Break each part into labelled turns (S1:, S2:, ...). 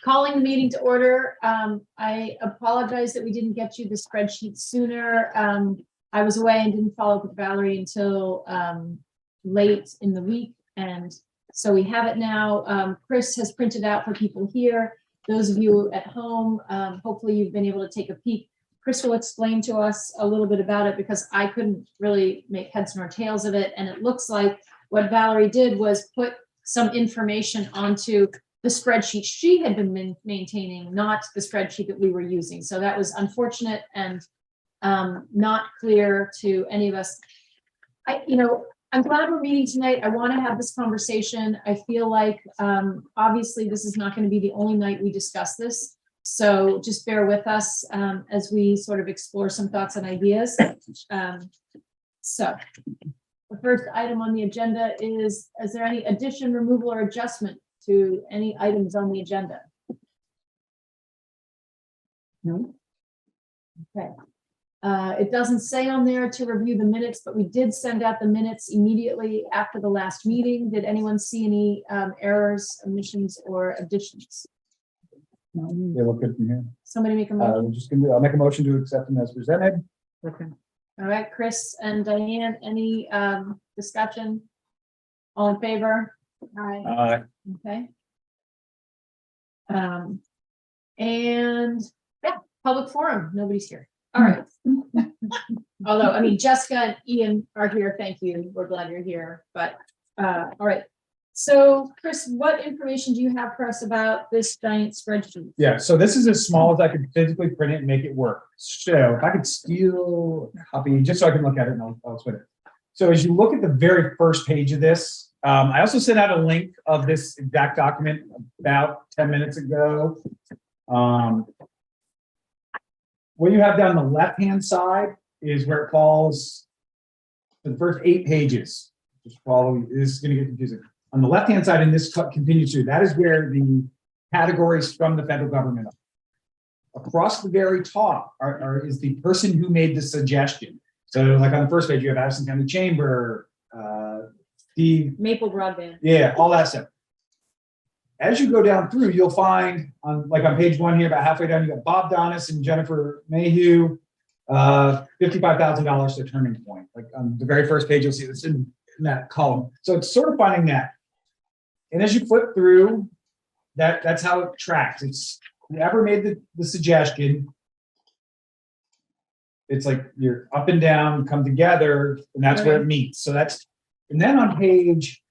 S1: Calling the meeting to order. I apologize that we didn't get you the spreadsheet sooner. I was away and didn't follow up with Valerie until late in the week. And so we have it now. Chris has printed out for people here. Those of you at home, hopefully you've been able to take a peek. Chris will explain to us a little bit about it because I couldn't really make heads nor tails of it. And it looks like what Valerie did was put some information onto the spreadsheet she had been maintaining, not the spreadsheet that we were using. So that was unfortunate and not clear to any of us. I'm glad we're meeting tonight. I want to have this conversation. I feel like obviously this is not going to be the only night we discuss this. So just bear with us as we sort of explore some thoughts and ideas. So the first item on the agenda is there any addition, removal, or adjustment to any items on the agenda? No. Okay. It doesn't say on there to review the minutes, but we did send out the minutes immediately after the last meeting. Did anyone see any errors, omissions, or additions?
S2: They look good from here.
S1: Somebody make a motion.
S2: I'll make a motion to accept them as presented.
S1: Okay. All right, Chris and Diane, any discussion? All in favor? Aye. Okay. And yeah, public forum. Nobody's here. All right. Although, I mean, Jessica and Ian are here. Thank you. We're glad you're here. But all right. So, Chris, what information do you have for us about this giant spreadsheet?
S2: Yeah, so this is as small as I could physically print it and make it work. So if I could steal a copy just so I can look at it and I'll explain it. So as you look at the very first page of this, I also sent out a link of this exact document about 10 minutes ago. What you have down the left-hand side is where it falls for the first 8 pages. Just follow, this is going to get confusing. On the left-hand side, and this continues through, that is where the categories from the federal government are. Across the very top is the person who made the suggestion. So like on the first page, you have Addison County Chamber, Steve.
S1: Maple Broadband.
S2: Yeah, all that stuff. As you go down through, you'll find on page 1 here, about halfway down, you got Bob Donis and Jennifer Mayhew, $55,000 to Turning Point. Like on the very first page, you'll see this in that column. So it's sort of finding that. And as you flip through, that's how it tracks. It's whoever made the suggestion. It's like you're up and down, come together, and that's where it meets. So that's, and then on page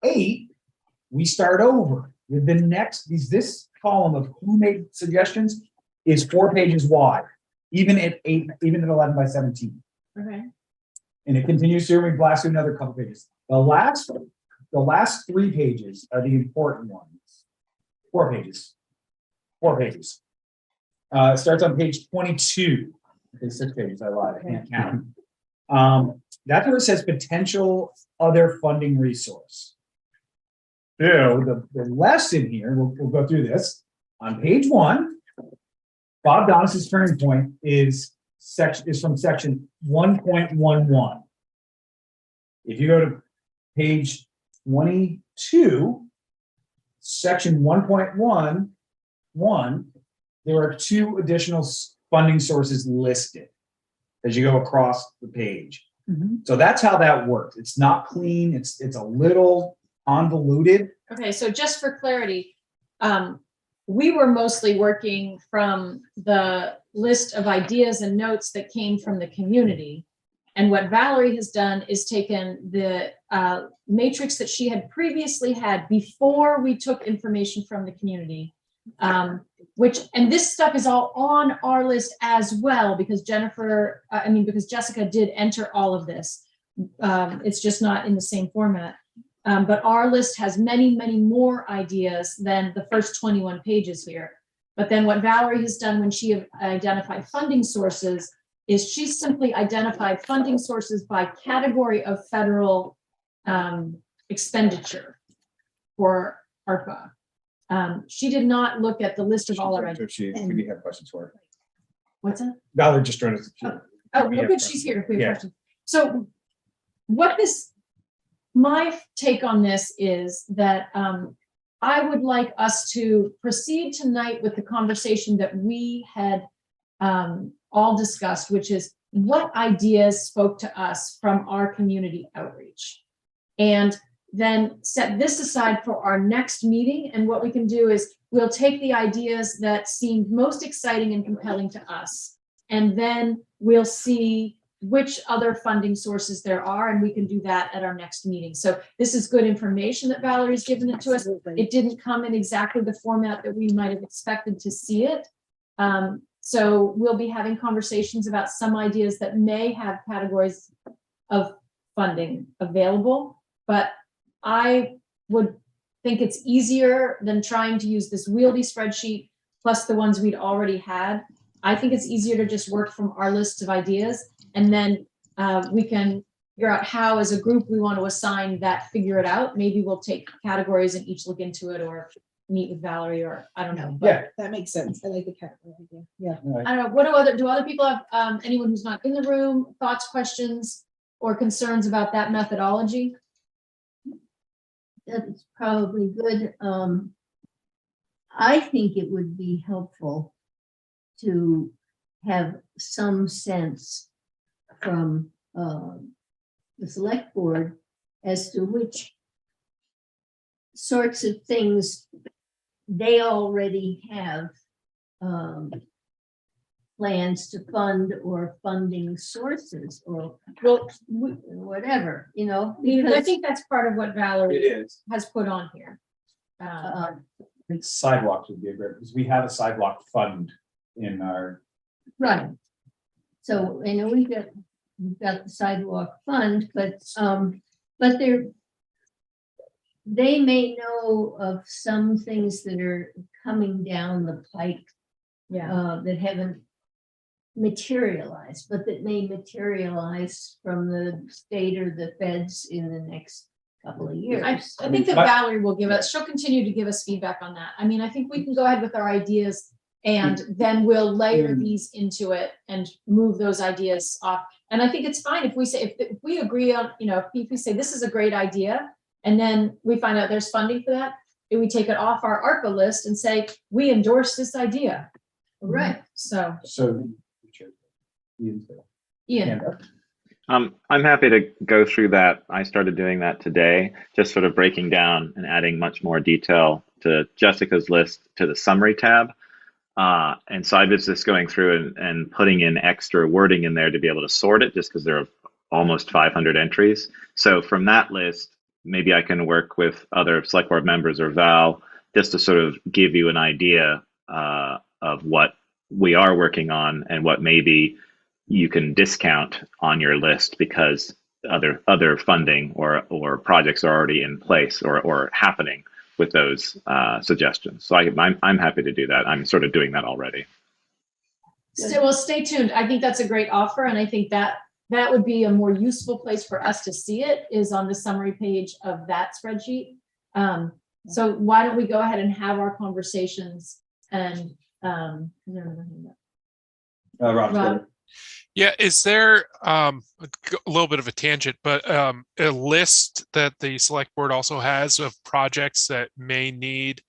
S2: 8, we start over with the next. This column of who made suggestions is 4 pages wide, even at 11 by 17.
S1: Okay. And
S2: it continues here. We blast through another couple pages. The last 3 pages are the important ones. 4 pages. 4 pages. It starts on page 22. Okay, 6 pages. I lied. I can't count. That's where it says potential other funding resource. So the lesson here, we'll go through this. On page 1, Bob Donis's Turning Point is from section 1.11. If you go to page 22, section 1.11, there are 2 additional funding sources listed as you go across the page. Mm-hmm. So that's how that works. It's not clean. It's a little convoluted.
S1: Okay, so just for clarity, we were mostly working from the list of ideas and notes that came from the community. And what Valerie has done is taken the matrix that she had previously had before we took information from the community, and this stuff is all on our list as well, because because Jessica did enter all of this. It's just not in the same format. But our list has many, many more ideas than the first 21 pages here. But then what Valerie has done when she identified funding sources is she simply identified funding sources by category of federal expenditure for ARPA. She did not look at the list of all our ideas.
S2: We have questions for her.
S1: What's that?
S2: Valerie just joined us.
S1: Oh, good. She's here if we have questions. So my take on this is that I would like us to proceed tonight with the conversation that we had all discussed, which is what ideas spoke to us from our community outreach. And then set this aside for our next meeting. And what we can do is we'll take the ideas that seemed most exciting and compelling to us. And then we'll see which other funding sources there are, and we can do that at our next meeting. So this is good information that Valerie's given it to us. It didn't come in exactly the format that we might have expected to see it. So we'll be having conversations about some ideas that may have categories of funding available, but I would think it's easier than trying to use this wieldy spreadsheet plus the ones we'd already had. I think it's easier to just work from our list of ideas, and then we can figure out how, as a group, we want to assign that, figure it out. Maybe we'll take categories and each look into it, or meet with Valerie, or I don't know. But
S2: Yeah,
S3: That makes sense. I like the category idea. Yeah.
S1: I don't know. What do other people have? Anyone who's not in the room, thoughts, questions, or concerns about that methodology?
S4: That's probably good. I think it would be helpful to have some sense from the select board as to which sorts of things they already have plans to fund, or funding sources, or whatever, you know.
S1: I
S4: Because
S1: think that's part of what
S2: it
S1: Valerie
S2: is.
S1: has put on here.
S2: Sidewalks would be a great, because we have a sidewalk fund in our,
S4: right. So I know we've got the sidewalk fund, but they may know of some things that are coming down the pike that haven't materialized, but that may materialize from the state or the feds in the next couple of years.
S1: I think that Valerie will give us, she'll continue to give us feedback on that. I mean, I think we can go ahead with our ideas, and then we'll layer these into it and move those ideas off. And I think it's fine if we say, if we agree on, you know, if we say this is a great idea, and then we find out there's funding for that, and we take it off our ARPA list and say, we endorse this idea.
S4: Right.
S1: So, Ian.
S5: I'm happy to go through that. I started doing that today, just sort of breaking down and adding much more detail to Jessica's list to the summary tab. And so I was just going through and putting in extra wording in there to be able to sort it, just because there are almost 500 entries. So from that list, maybe I can work with other select board members or Val, just to sort of give you an idea of what we are working on and what maybe you can discount on your list because other funding or projects are already in place or happening with those suggestions. So I'm happy to do that. I'm sort of doing that already.
S1: Well, stay tuned. I think that's a great offer, and I think that would be a more useful place for us to see it, is on the summary page of that spreadsheet. So why don't we go ahead and have our conversations, and Rob.
S6: Yeah, is there a little bit of a tangent, but a list that the select board also has of projects that may need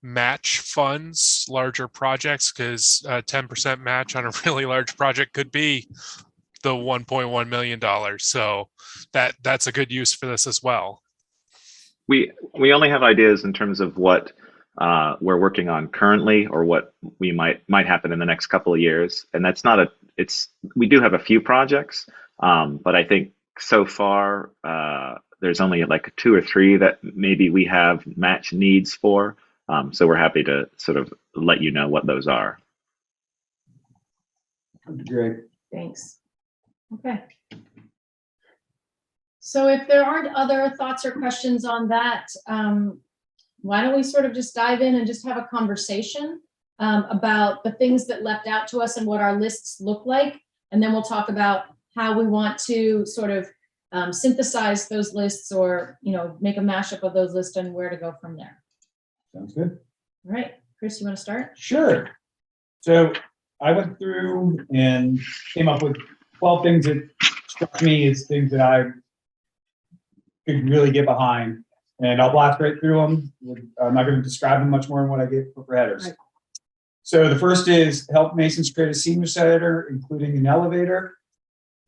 S6: match funds, larger projects, because 10% match on a really large project could be the $1.1 million. So that's a good use for this as well.
S5: We only have ideas in terms of what we're working on currently, or what we might happen in the next couple of years, and that's not we do have a few projects, but I think so far there's only like 2 or 3 that maybe we have match needs for. So we're happy to sort of let you know what those are.
S2: great.
S1: Thanks. Okay. So if there aren't other thoughts or questions on that, why don't we sort of just dive in and just have a conversation about the things that leapt out to us and what our lists look like. And then we'll talk about how we want to sort of synthesize those lists, or, you know, make a mashup of those lists and where to go from there.
S2: Sounds good.
S1: All right, Chris, you want to start?
S2: Sure. So I went through and came up with 12 things that struck me as things that I could really get behind. And I'll blast right through them. I'm not going to describe them much more than what I gave for headers.
S3: Right.
S2: So the first is help Masons create a senior center, including an elevator.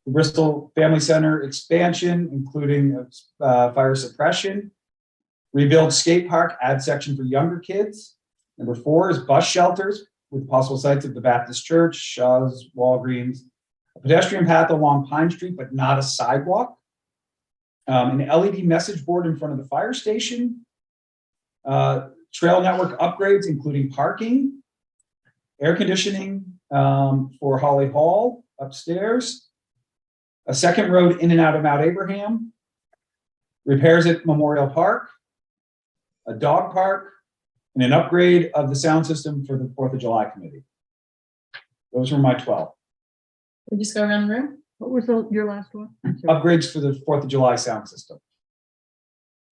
S2: The Bristol Family Center expansion, including fire suppression. Rebuild skate park, add section for younger kids. Number 4 is bus shelters with possible sites at the Baptist Church, Shaw's, Walgreens. A pedestrian path along Pine Street, but not a sidewalk. An LED message board in front of the fire station. Trail network upgrades, including parking. Air conditioning for Holly Hall upstairs. A second road in and out of Mount Abraham. Repairs at Memorial Park. A dog park. And an upgrade of the sound system for the 4th of July committee. Those were my 12.
S1: We just go around the room?
S7: What was your last one? I'm sorry.
S2: Upgrades for the 4th of July sound system.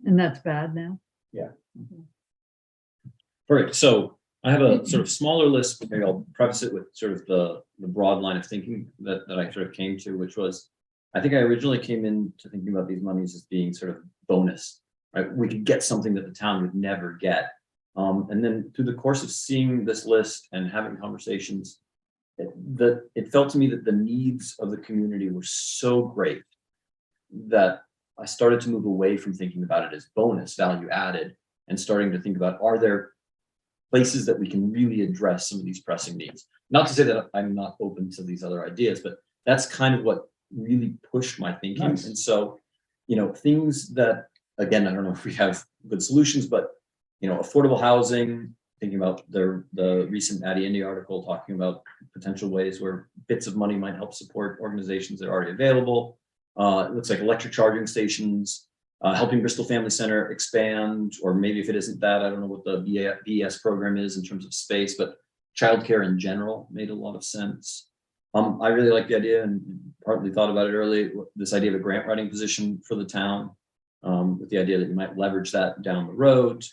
S7: And that's bad now?
S8: Perfect. So I have a sort of smaller list, but maybe I'll preface it with sort of the broad line of thinking that I sort of came to, which was, I think I originally came into thinking about these monies as being sort of bonus, right? We could get something that the town would never get. And then through the course of seeing this list and having conversations, it felt to me that the needs of the community were so great that I started to move away from thinking about it as bonus value added and starting to think about, are there places that we can really address some of these pressing needs? Not to say that I'm not open to these other ideas, but that's kind of what really pushed my thinking.
S2: Nice.
S8: And so, things that, again, I don't know if we have good solutions, but, affordable housing, thinking about the recent Addie Indy article talking about potential ways where bits of money might help support organizations that are already available. It looks like electric charging stations, helping Bristol Family Center expand, or maybe if it isn't that, I don't know what the BS program is in terms of space, but childcare in general made a lot of sense. I really like the idea and partly thought about it early, this idea of a grant writing position for the town, with the idea that you might leverage that down the road.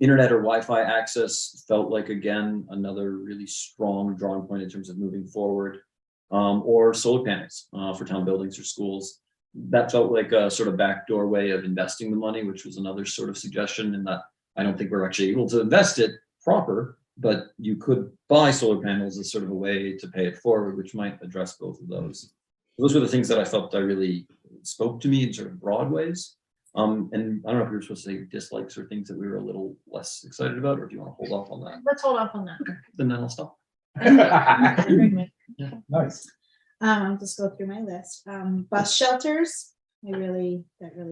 S8: Internet or Wi-Fi access felt like, again, another really strong drawing point in terms of moving forward, or solar panels for town buildings or schools. That felt like a sort of backdoor way of investing the money, which was another sort of suggestion, in that I don't think we're actually able to invest it proper, but you could buy solar panels as sort of a way to pay it forward, which might address both of those. Those were the things that I felt that really spoke to me in sort of broad ways. And I don't know if we were supposed to say dislikes or things that we were a little less excited about, or if you want to hold off on that,
S1: Let's hold off on that.
S8: then I'll stop.
S2: Nice.
S3: I'll just go through my list. Bus shelters, that really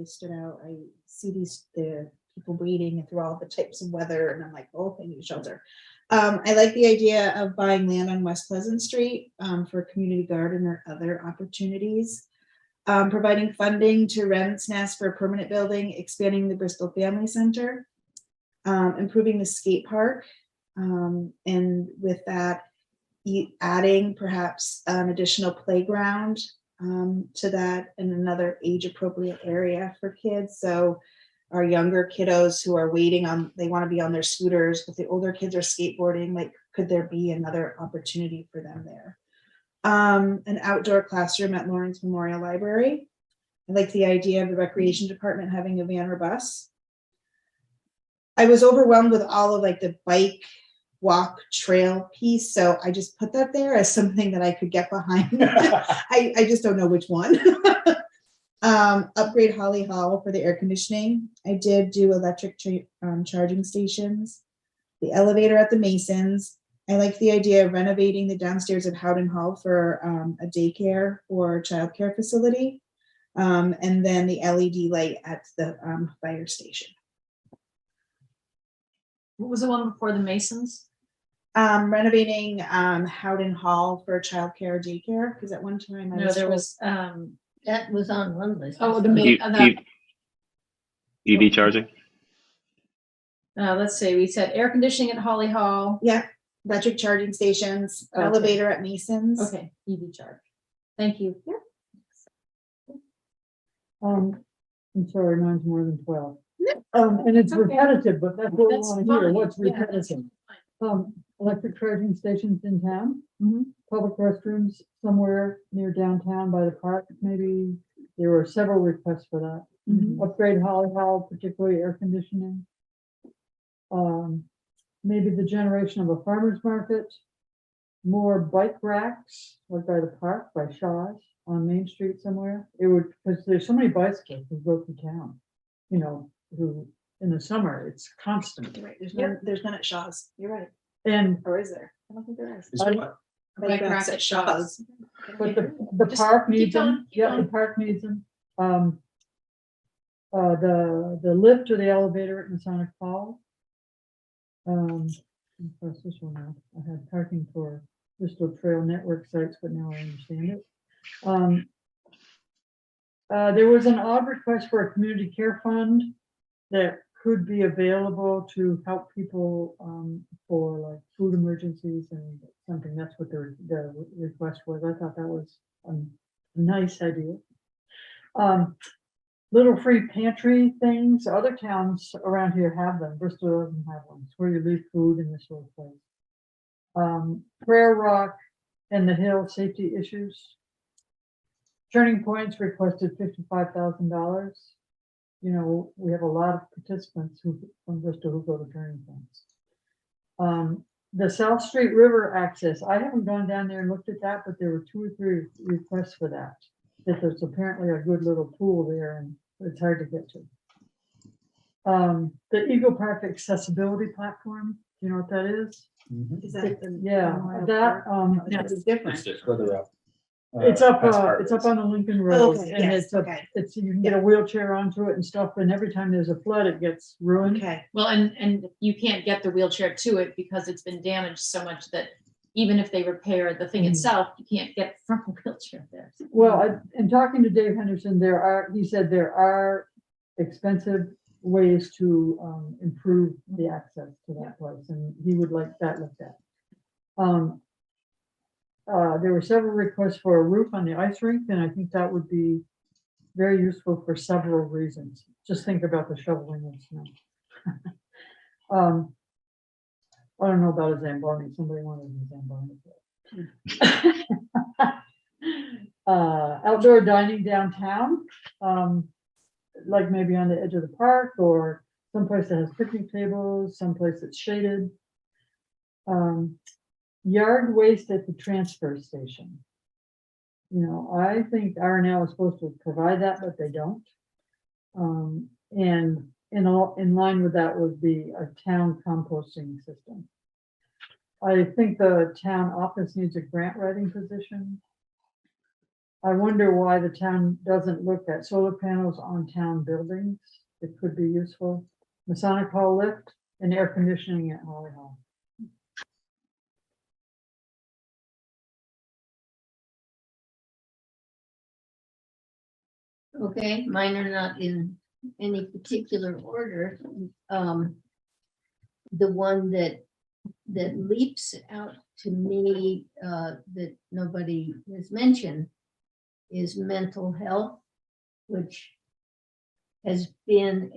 S3: stood out. I see the people waiting through all the types of weather, and I'm like, oh, I need a shelter. I like the idea of buying land on West Pleasant Street for a community garden or other opportunities. Providing funding to Ren's Nest for a permanent building, expanding the Bristol Family Center, improving the skate park, and with that, adding perhaps an additional playground to that in another age-appropriate area for kids. So our younger kiddos who are waiting on, they want to be on their scooters, but the older kids are skateboarding, like, could there be another opportunity for them there? An outdoor classroom at Lawrence Memorial Library. I like the idea of the recreation department having a van or bus. I was overwhelmed with all of like the bike, walk, trail piece, so I just put that there as something that I could get behind. I just don't know which one. Upgrade Holly Hall for the air conditioning. I did do electric charging stations. The elevator at the Masons. I like the idea of renovating the downstairs of Howden Hall for a daycare or childcare facility. And then the LED light at the fire station.
S1: What was the one before the Masons?
S3: Renovating Howden Hall for childcare, daycare, because at one time
S1: No, there was,
S4: That was on one list.
S1: oh, the,
S5: EV charging.
S1: let's see, we said air conditioning at Holly Hall.
S3: electric charging stations,
S1: Okay.
S3: elevator at Masons.
S1: Okay, EV charge. Thank you.
S7: I'm sorry, mine's more than 12. And it's
S1: Okay.
S7: repetitive, but that's what we
S1: That's
S7: want to hear.
S1: fine.
S7: What's
S1: Yeah, that's
S7: repetitive? Electric charging stations in town,
S1: Mhm.
S7: public restrooms somewhere near downtown by the park, maybe. There were several requests for that. upgrade Holly Hall, particularly air conditioning. Maybe the generation of a farmer's market, more bike racks, like by the park, by Shaw's on Main Street somewhere. It would, because there's so many bicycles who go through town, you know, who in the summer, it's constant.
S3: You're right, there's none at Shaw's, you're right,
S7: And,
S3: or is there? I don't think there is.
S2: Is there what?
S3: Bike racks at Shaw's.
S7: but the
S1: Just
S7: park
S1: keep
S7: needs them,
S1: going, keep
S7: yeah, the
S1: going.
S7: park needs them. The lift or the elevator at Masonic Hall. Of course, this one now, I had parking for Bristol Trail Network sites, but now I understand it. There was an odd request for a community care fund that could be available to help people for like food emergencies and something. That's what the request was. I thought that was a nice idea. Little free pantry things. Other towns around here have them. Bristol doesn't have one. It's where you leave food in this little place. Prayer Rock and the Hill safety issues. Turning Points requested $55,000. You know, we have a lot of participants who from Bristol who go to Turning Points. The South Street River access. I haven't gone down there and looked at that, but there were 2 or 3 requests for that. That there's apparently a good little pool there and it's hard to get to. The Eagle Park accessibility platform, you know what that is?
S3: Is that the?
S7: Yeah,
S3: Memorial
S7: that,
S3: Park? No, it's different.
S2: Further up.
S7: it's up
S2: past Harvard's.
S7: on the Lincoln Road.
S3: Okay,
S7: And
S3: yes,
S7: it's a,
S3: okay.
S7: it's, you can get a wheelchair onto it and stuff, and every time there's a flood, it gets ruined.
S3: Okay,
S1: Well, and you can't get the wheelchair to it because it's been damaged so much that even if they repair the thing
S7: Mhm.
S1: itself, you can't get from a wheelchair there.
S7: Well, in talking to Dave Henderson, he said there are expensive ways to improve the access to that place, and he would like that looked at. There were several requests for a roof on the ice rink, and I think that would be very useful for several reasons. Just think about the shoveling of snow. I don't know about a Zamboni. Somebody wanted a Zamboni. Outdoor dining downtown, like maybe on the edge of the park or someplace that has picnic tables, someplace that's shaded. Yard waste at the transfer station. You know, I think RNL is supposed to provide that, but they don't. And in line with that would be a town composting system. I think the town office needs a grant writing position. I wonder why the town doesn't look at solar panels on town buildings. It could be useful. Masonic Hall lift and air conditioning at Holly Hall.
S4: Okay, mine are not in any particular order. The one that leaps out to me that nobody has mentioned is mental health, which has been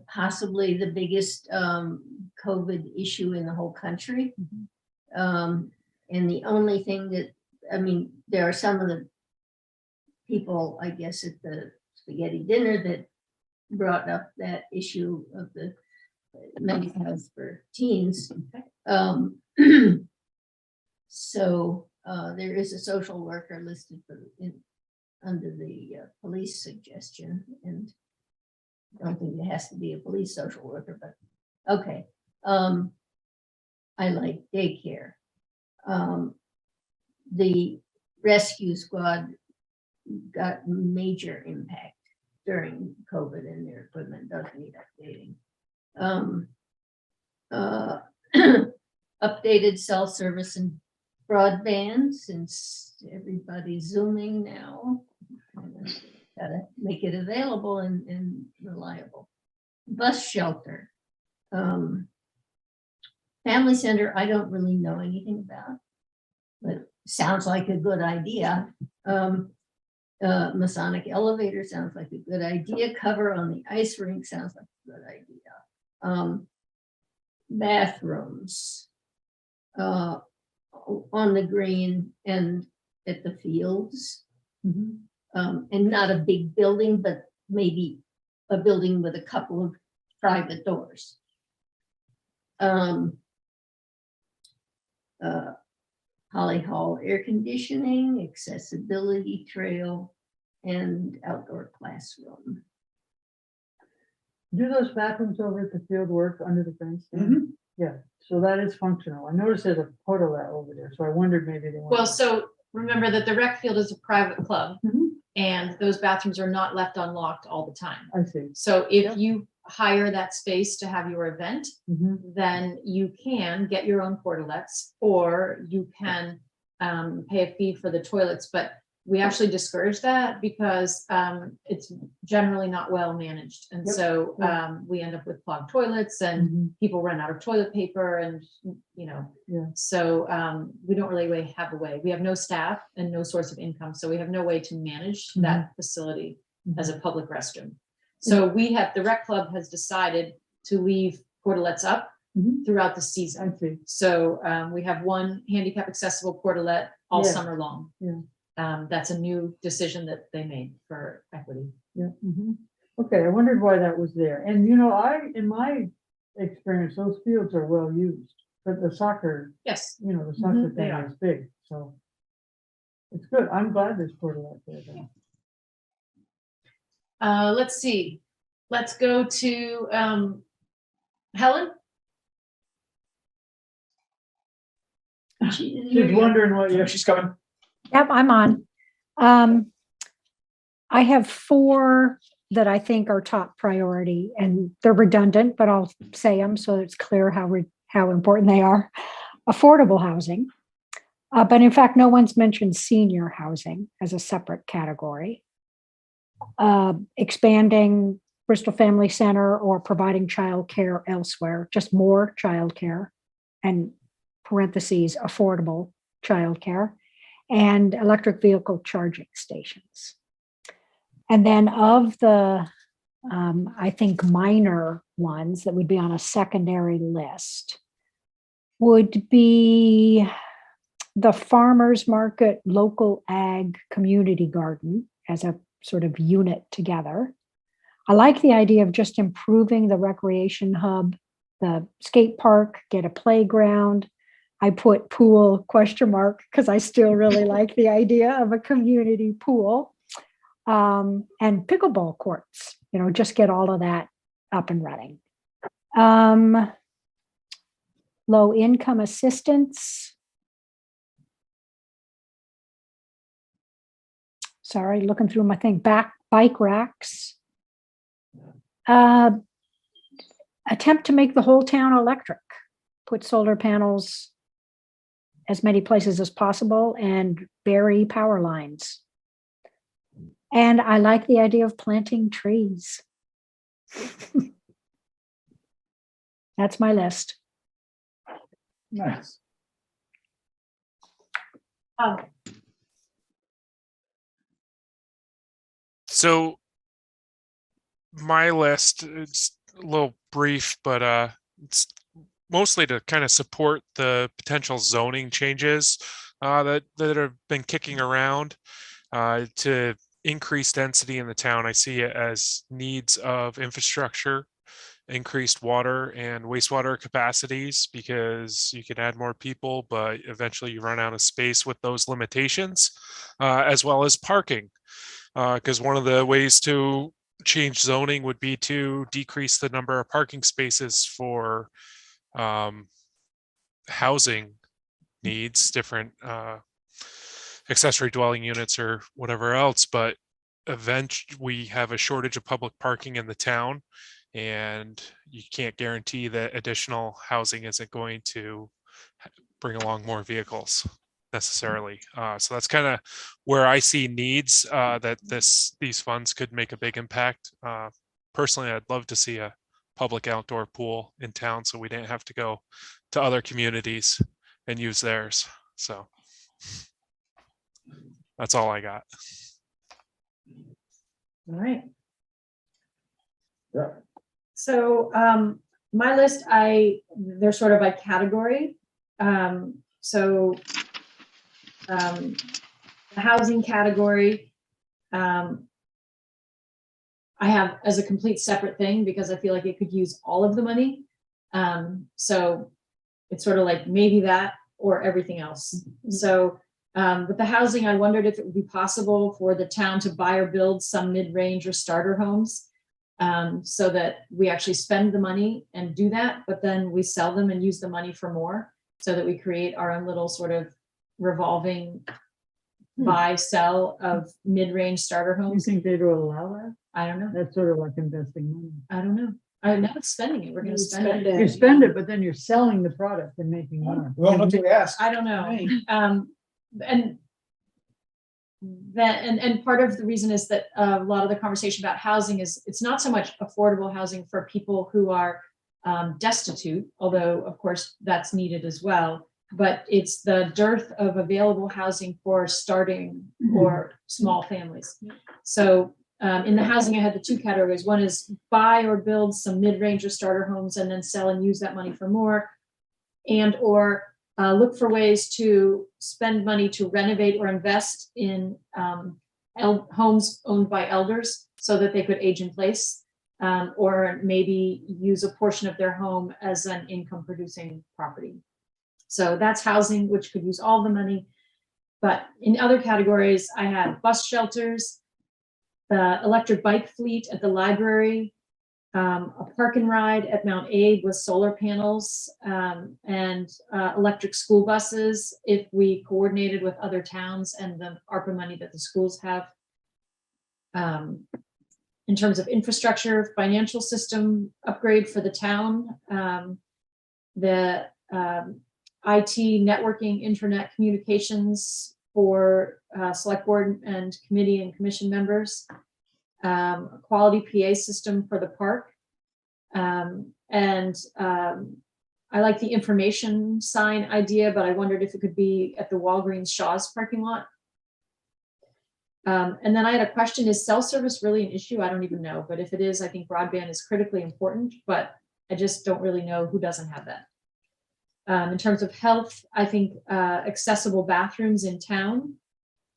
S4: possibly the biggest COVID issue in the whole country. And the only thing that, I mean, there are some of the people, I guess, at the spaghetti dinner that brought up that issue of the mental health for teens. So there is a social worker listed under the police suggestion, and I don't think it has to be a police social worker, but okay. I like daycare. The rescue squad got major impact during COVID, and their equipment does need updating. Updated cell service and broadband, since everybody's zooming now. Gotta make it available and reliable. Bus shelter. Family center, I don't really know anything about, but sounds like a good idea. Masonic elevator sounds like a good idea. Cover on the ice rink sounds like a good idea. Bathrooms on the green and at the fields. And not a big building, but maybe a building with a couple of private doors. Holly Hall air conditioning, accessibility trail, and outdoor classroom.
S7: Do those bathrooms over at the field work under the fence?
S2: Mhm.
S7: Yeah, so that is functional. I noticed there's a portalet over there, so I wondered maybe they want.
S1: Well, so remember that the rec field is a private club
S7: Mhm.
S1: and those bathrooms are not left unlocked all the time.
S7: I see.
S1: So if
S7: Yep.
S1: you hire that space to have your event,
S7: Mhm.
S1: then you can get your own portalets or you can pay a fee for the toilets. But we actually discourage that because it's generally not well managed. And
S7: Yep.
S1: so
S7: Yeah.
S1: we end up with clogged toilets and
S7: Mhm.
S1: people run out of toilet paper and,
S7: Yeah.
S1: so we don't really have a way. We have no staff and no source of income. So we have no way to manage that facility as a public restroom. So the rec club has decided to leave portalets up
S7: Mhm.
S1: throughout the
S7: I
S1: season.
S7: see.
S1: So we have one handicap accessible portalet all
S7: Yeah.
S1: summer long.
S7: Yeah.
S1: That's a new decision that they made for equity.
S7: Yeah. Mhm. Okay, I wondered why that was there. And in my experience, those fields are well used, but the soccer,
S1: Yes.
S7: the soccer
S1: Mhm, they
S7: thing
S1: are.
S7: is big, so. It's good. I'm glad there's portalet there then.
S1: Let's see. Let's go to Helen.
S7: She's wondering what
S2: Yeah,
S7: you.
S2: she's coming.
S9: Yep, I'm on. I have 4 that I think are top priority, and they're redundant, but I'll say them so it's clear how important they are. Affordable housing, but in fact, no one's mentioned senior housing as a separate category. Expanding Bristol Family Center or providing childcare elsewhere, just more childcare, and parentheses, affordable childcare, and electric vehicle charging stations. And then of the, I think, minor ones that would be on a secondary list would be the farmers market, local ag, community garden as a sort of unit together. I like the idea of just improving the recreation hub, the skate park, get a playground. I put pool ? Because I still really like the idea of a community pool. And pickleball courts, just get all of that up and running. Low income assistance. Sorry, looking through my thing. Bike racks. Attempt to make the whole town electric. Put solar panels as many places as possible and bury power lines. And I like the idea of planting trees. That's my list.
S2: Nice.
S6: So my list is a little brief, but it's mostly to kind of support the potential zoning changes that have been kicking around to increase density in the town. I see it as needs of infrastructure, increased water and wastewater capacities, because you can add more people, but eventually you run out of space with those limitations, as well as parking. Because one of the ways to change zoning would be to decrease the number of parking spaces for housing needs, different accessory dwelling units or whatever else. But eventually we have a shortage of public parking in the town, and you can't guarantee that additional housing isn't going to bring along more vehicles necessarily. So that's kind of where I see needs that these funds could make a big impact. Personally, I'd love to see a public outdoor pool in town so we didn't have to go to other communities and use theirs. So that's all I got.
S1: All right.
S2: Yeah.
S1: So my list, they're sort of by category. The housing category, I have as a complete separate thing because I feel like it could use all of the money. So it's sort of like maybe that or everything else. So with the housing, I wondered if it would be possible for the town to buy or build some mid-range or starter homes, so that we actually spend the money and do that, but then we sell them and use the money for more, so that we create our own little sort of revolving buy sell of mid-range starter
S7: You
S1: homes.
S7: think they'd allow that?
S1: I don't know.
S7: That's sort of like investing money.
S1: I don't know. I'm not spending it. We're going to spend it.
S7: You spend it, but then you're selling the product and making more.
S2: We don't know until we ask.
S1: I don't know.
S3: Right.
S1: And that, and part of the reason is that a lot of the conversation about housing is it's not so much affordable housing for people who are destitute, although of course that's needed as well, but it's the dearth of available housing for starting or small families. So in the housing, I had the two categories. One is buy or build some mid-range or starter homes and then sell and use that money for more, and or look for ways to spend money to renovate or invest in homes owned by elders so that they could age in place, or maybe use a portion of their home as an income producing property. So that's housing, which could use all the money. But in other categories, I had bus shelters, the electric bike fleet at the library, a park and ride at Mount Aid with solar panels, and electric school buses if we coordinated with other towns and the ARPA money that the schools have. In terms of infrastructure, financial system upgrade for the town, the IT networking, internet communications for select board and committee and commission members, a quality PA system for the park. I like the information sign idea, but I wondered if it could be at the Walgreens Shaw's parking lot. And then I had a question, is cell service really an issue? I don't even know, but if it is, I think broadband is critically important, but I just don't really know who doesn't have that. In terms of health, I think accessible bathrooms in town.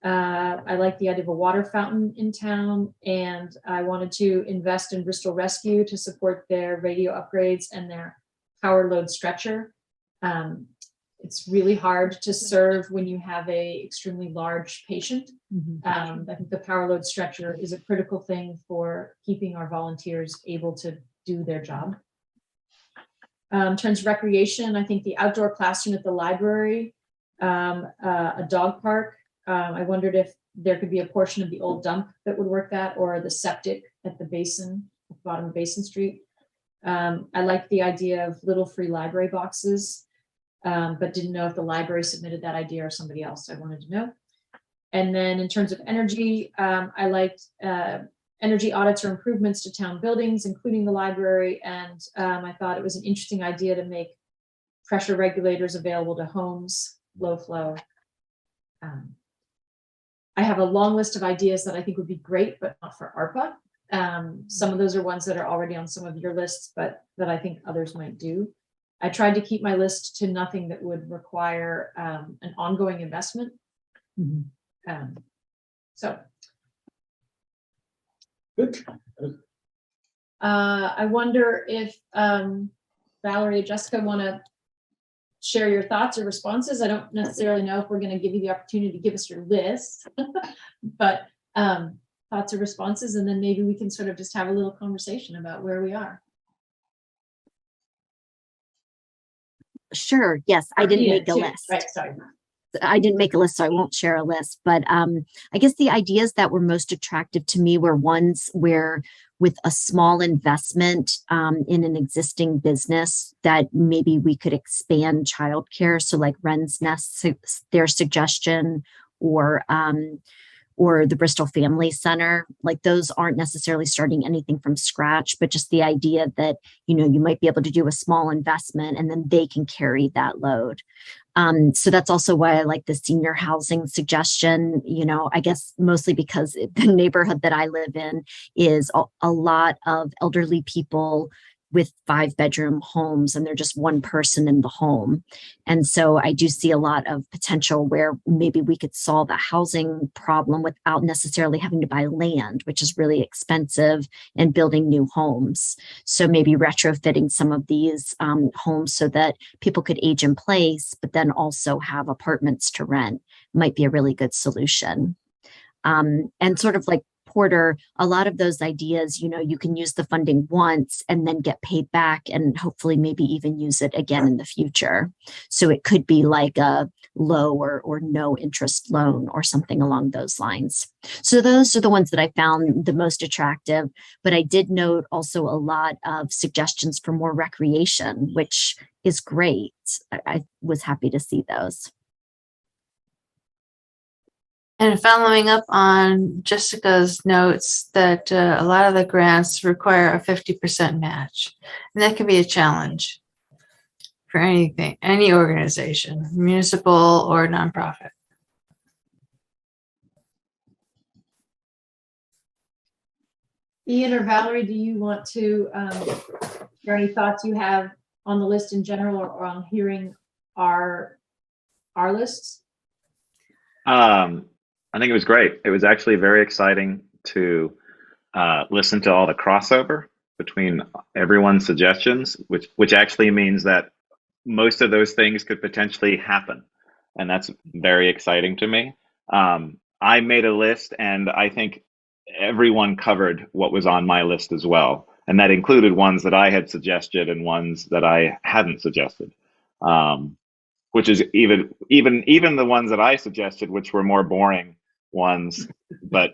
S1: I like the idea of a water fountain in town, and I wanted to invest in Bristol Rescue to support their radio upgrades and their power load stretcher. It's really hard to serve when you have a extremely large patient. I think the power load stretcher is a critical thing for keeping our volunteers able to do their job. In terms of recreation, I think the outdoor classroom at the library, a dog park. I wondered if there could be a portion of the old dump that would work that, or the septic at the basin, at the bottom of Basin Street. I liked the idea of little free library boxes, but didn't know if the library submitted that idea or somebody else. I wanted to know. And then in terms of energy, I liked energy audits or improvements to town buildings, including the library. And I thought it was an interesting idea to make pressure regulators available to homes, low flow. I have a long list of ideas that I think would be great, but not for ARPA. Some of those are ones that are already on some of your lists, but that I think others might do. I tried to keep my list to nothing that would require an ongoing investment. So.
S2: Good.
S1: I wonder if Valerie or Jessica want to share your thoughts or responses. I don't necessarily know if we're going to give you the opportunity to give us your list, but thoughts or responses, and then maybe we can sort of just have a little conversation about where we are.
S10: Sure. Yes, I didn't make a list.
S1: Right, sorry.
S10: I didn't make a list, so I won't share a list. But I guess the ideas that were most attractive to me were ones where, with a small investment in an existing business, that maybe we could expand childcare. So, like Wren's Nest, their suggestion, or the Bristol Family Center, like those aren't necessarily starting anything from scratch, but just the idea that, you know, you might be able to do a small investment and then they can carry that load. So that's also why I like the senior housing suggestion, you know, I guess mostly because the neighborhood that I live in is a lot of elderly people with 5-bedroom homes and they're just one person in the home. And so I do see a lot of potential where maybe we could solve a housing problem without necessarily having to buy land, which is really expensive, and building new homes. So maybe retrofitting some of these homes so that people could age in place, but then also have apartments to rent might be a really good solution. And sort of like Porter, a lot of those ideas, you can use the funding once and then get paid back and hopefully maybe even use it again in the future. So it could be like a low or no interest loan or something along those lines. So those are the ones that I found the most attractive, but I did note also a lot of suggestions for more recreation, which is great. I was happy to see those.
S11: And following up on Jessica's notes that a lot of the grants require a 50% match. And that can be a challenge for anything, any organization, municipal or nonprofit.
S1: Ian or Valerie, do you want to, are there any thoughts you have on the list in general or on hearing our lists?
S5: I think it was great. It was actually very exciting to listen to all the crossover between everyone's suggestions, which actually means that most of those things could potentially happen. And that's very exciting to me. I made a list and I think everyone covered what was on my list as well. And that included ones that I had suggested and ones that I hadn't suggested. Which is even the ones that I suggested, which were more boring ones, but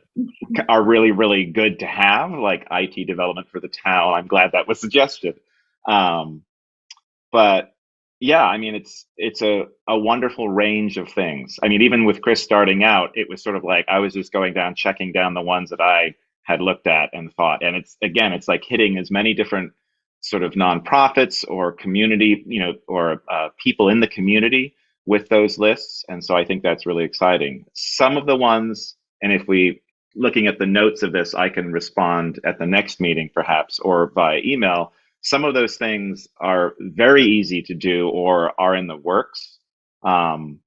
S5: are really, really good to have, like IT development for the town. I'm glad that was suggested. But yeah, I mean, it's a wonderful range of things. I mean, even with Chris starting out, it was sort of like I was just going down, checking down the ones that I had looked at and thought. And it's like hitting as many different sort of nonprofits or community, or people in the community with those lists. And so I think that's really exciting. Some of the ones, and if we looking at the notes of this, I can respond at the next meeting perhaps, or via email. Some of those things are very easy to do or are in the works, and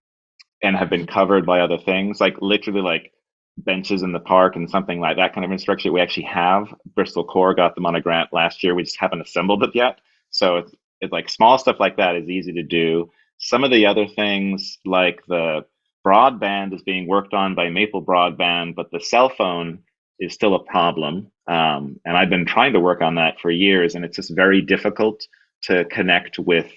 S5: have been covered by other things, like literally like benches in the park and something like that kind of infrastructure we actually have. Bristol Core got them on a grant last year. We just haven't assembled it yet. So it's like small stuff like that is easy to do. Some of the other things like the broadband is being worked on by Maple Broadband, but the cell phone is still a problem. And I've been trying to work on that for years, and it's just very difficult to connect with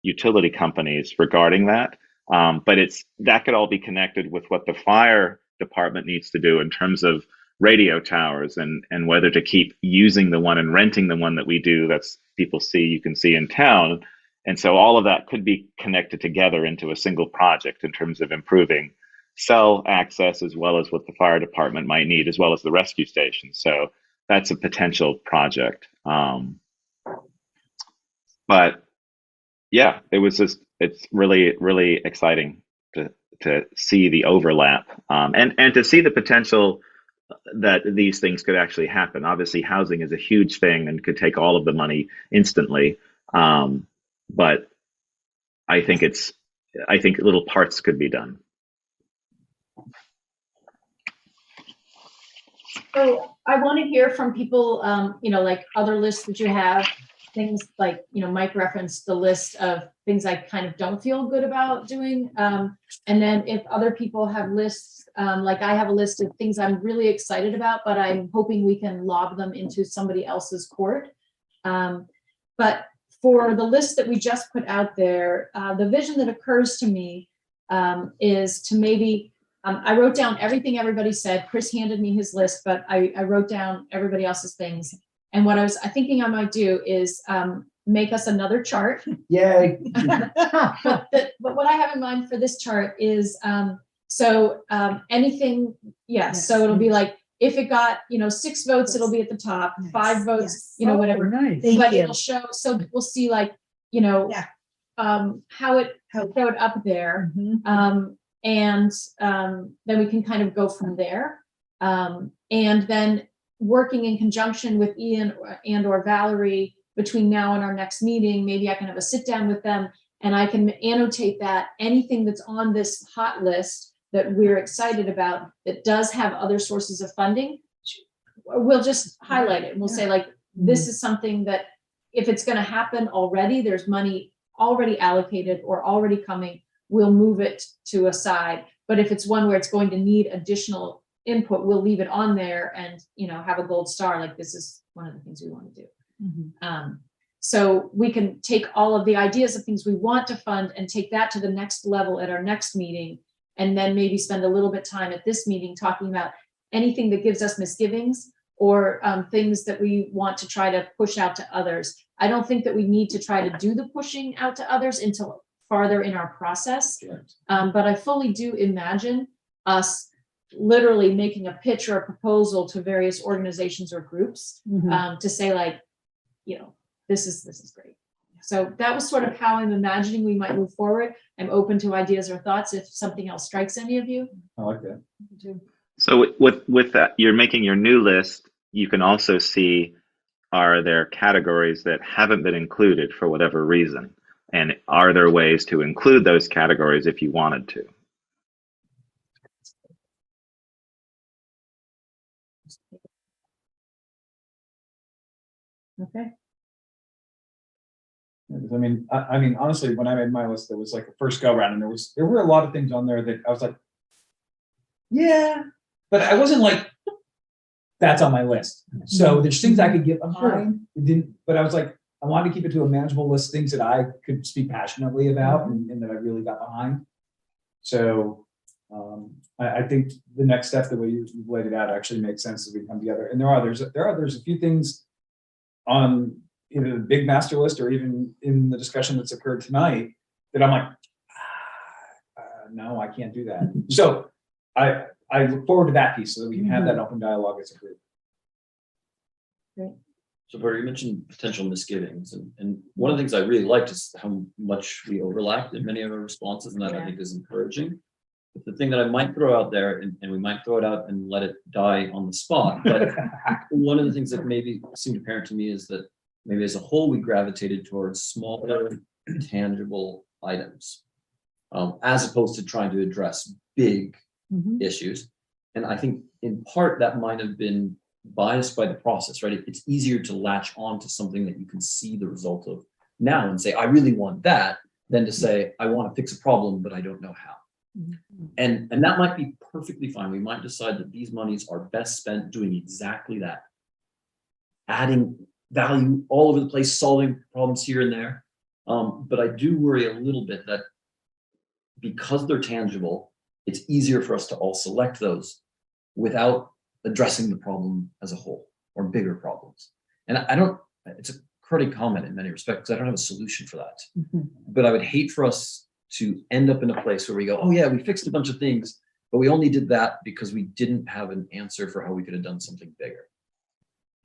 S5: utility companies regarding that. But that could all be connected with what the fire department needs to do in terms of radio towers and whether to keep using the one and renting the one that we do that's you can see in town. And so all of that could be connected together into a single project in terms of improving cell access as well as what the fire department might need, as well as the rescue station. So that's a potential project. But yeah, it's really, really exciting to see the overlap, and to see the potential that these things could actually happen. Obviously, housing is a huge thing and could take all of the money instantly. But I think little parts could be done.
S1: So I want to hear from people, like other lists that you have, things like, Mike referenced the list of things I kind of don't feel good about doing. And then if other people have lists, like I have a list of things I'm really excited about, but I'm hoping we can lob them into somebody else's court. But for the list that we just put out there, the vision that occurs to me is to maybe, I wrote down everything everybody said. Chris handed me his list, but I wrote down everybody else's things. And what I was thinking I might do is make us another chart.
S2: Yay.
S1: But what I have in mind for this chart is, anything, yes. So it'll be like, if it got, 6 votes, it'll be at the top, 5 votes, whatever.
S7: Nice.
S1: But it'll show, so we'll see like, how it showed up there. And then we can kind of go from there. And then working in conjunction with Ian or Valerie between now and our next meeting, maybe I can have a sit down with them and I can annotate that anything that's on this hot list that we're excited about that does have other sources of funding, we'll just highlight it. We'll say like, this is something that if it's going to happen already, there's money already allocated or already coming, we'll move it to a side. But if it's one where it's going to need additional input, we'll leave it on there and, you know, have a gold star. Like, this is one of the things we want to do. So we can take all of the ideas of things we want to fund and take that to the next level at our next meeting. And then maybe spend a little bit time at this meeting talking about anything that gives us misgivings or things that we want to try to push out to others. I don't think that we need to try to do the pushing out to others until farther in our process. But I fully do imagine us literally making a pitch or a proposal to various organizations or groups to say like, you know, this is great. So that was sort of how I'm imagining we might move forward. I'm open to ideas or thoughts if something else strikes any of you.
S2: I like that.
S5: So with that, you're making your new list. You can also see, are there categories that haven't been included for whatever reason? And are there ways to include those categories if you wanted to?
S1: Okay.
S2: I mean, honestly, when I made my list, there was like a first go round, and there were a lot of things on there that I was like, yeah, but I wasn't like, that's on my list. So there's things I could get behind. It didn't, but I was like, I wanted to keep it to a manageable list, things that I could speak passionately about and that I really got behind. So I think the next step, the way you've laid it out, actually makes sense as we come together. And there are others, a few things on either the big master list or even in the discussion that's occurred tonight that I'm like, no, I can't do that. So I look forward to that piece so that we can have that open dialogue as a group.
S1: Great.
S8: So Barry, you mentioned potential misgivings, and one of the things I really liked is how much we overlapped in many of our responses, and that I think is encouraging. But the thing that I might throw out there, and we might throw it out and let it die on the spot, but one of the things that maybe seemed apparent to me is that maybe as a whole, we gravitated towards smaller, tangible items, as opposed to trying to address big issues. And I think in part that might have been biased by the process, right? It's easier to latch on to something that you can see the result of now and say, I really want that, than to say, I want to fix a problem, but I don't know how. And that might be perfectly fine. We might decide that these monies are best spent doing exactly that, adding value all over the place, solving problems here and there. But I do worry a little bit that because they're tangible, it's easier for us to all select those without addressing the problem as a whole or bigger problems. And I don't, it's a cruddy comment in many respects, because I don't have a solution for that. But I would hate for us to end up in a place where we go, oh yeah, we fixed a bunch of things, but we only did that because we didn't have an answer for how we could have done something bigger.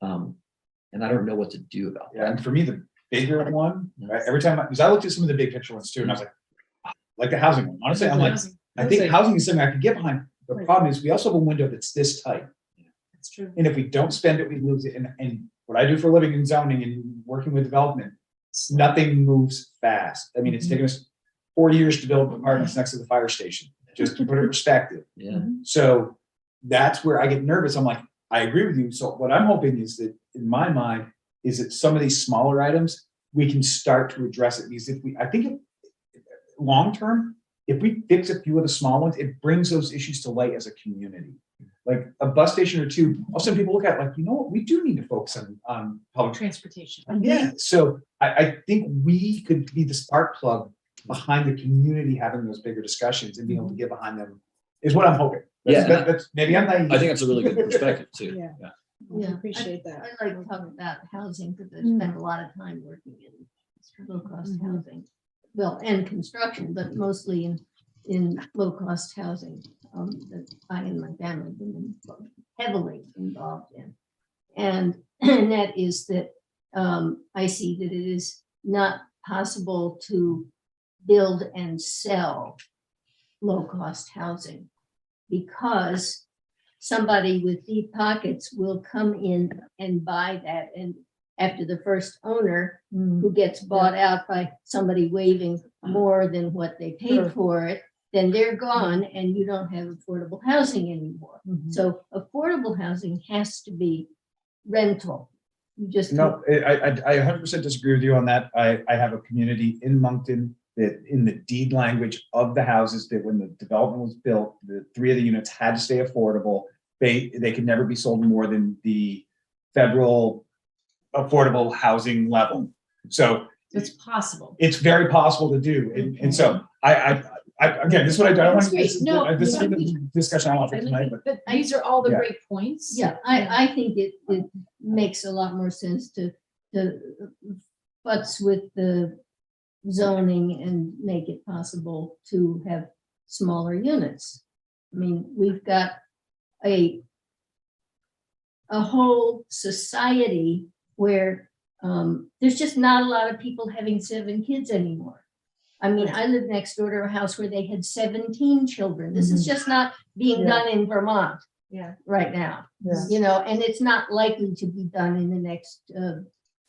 S8: And I don't know what to do about that.
S2: Yeah, and for me, the bigger one, right? Every time, because I looked at some of the big picture ones too, and I was like the housing one. Honestly, I'm like, I think housing is something I could get behind. The problem is we also have a window that's this tight.
S1: That's true.
S2: And if we don't spend it, we lose it. And what I do for a living in zoning and working with development, nothing moves fast. I mean, it's taken us 40 years to build apartments next to the fire station, just to put it in perspective. So that's where I get nervous. I'm like, I agree with you. So what I'm hoping is that in my mind is that some of these smaller items, we can start to address it. Because I think long term, if we fix a few of the small ones, it brings those issues to light as a community. Like a bus station or two, also people look at like, you know what, we do need to focus on public
S1: Transportation.
S2: Yeah, so I think we could be the spark plug behind the community having those bigger discussions and being able to get behind them is what I'm hoping. That's maybe I'm naive.
S8: I think that's a really good perspective too.
S3: I appreciate that.
S4: I like talking about housing because I spent a lot of time working in low-cost housing. Well, and construction, but mostly in low-cost housing that I and my family have been heavily involved in. And that is that I see that it is not possible to build and sell low-cost housing because somebody with deep pockets will come in and buy that and after the first owner who gets bought out by somebody waiving more than what they paid
S7: Sure.
S4: for it, then they're gone and you don't have affordable housing anymore.
S7: Mhm.
S4: So affordable housing has to be rental. You just
S2: No, I 100% disagree with you on that. I have a community in Moncton that in the deed language of the houses, that when the development was built, the 3 of the units had to stay affordable. They could never be sold more than the federal affordable housing level. So
S1: It's possible.
S2: it's very possible to do. And so I again, this is what I don't want
S1: That's
S2: to,
S1: great.
S2: this is
S1: No,
S2: this is
S1: yeah.
S2: the discussion I want for tonight, but
S1: But these are all the
S2: Yeah.
S1: great points.
S4: Yeah, I think it makes a lot more sense to futz with the zoning and make it possible to have smaller units. I mean, we've got a whole society where there's just not a lot of people having 7 kids anymore. I mean, I live next door to a house where they had 17 children. This is just not being
S7: Yeah.
S4: done in Vermont.
S1: Yeah.
S4: Right now,
S7: Yeah.
S4: you know, and it's not likely to be done in the next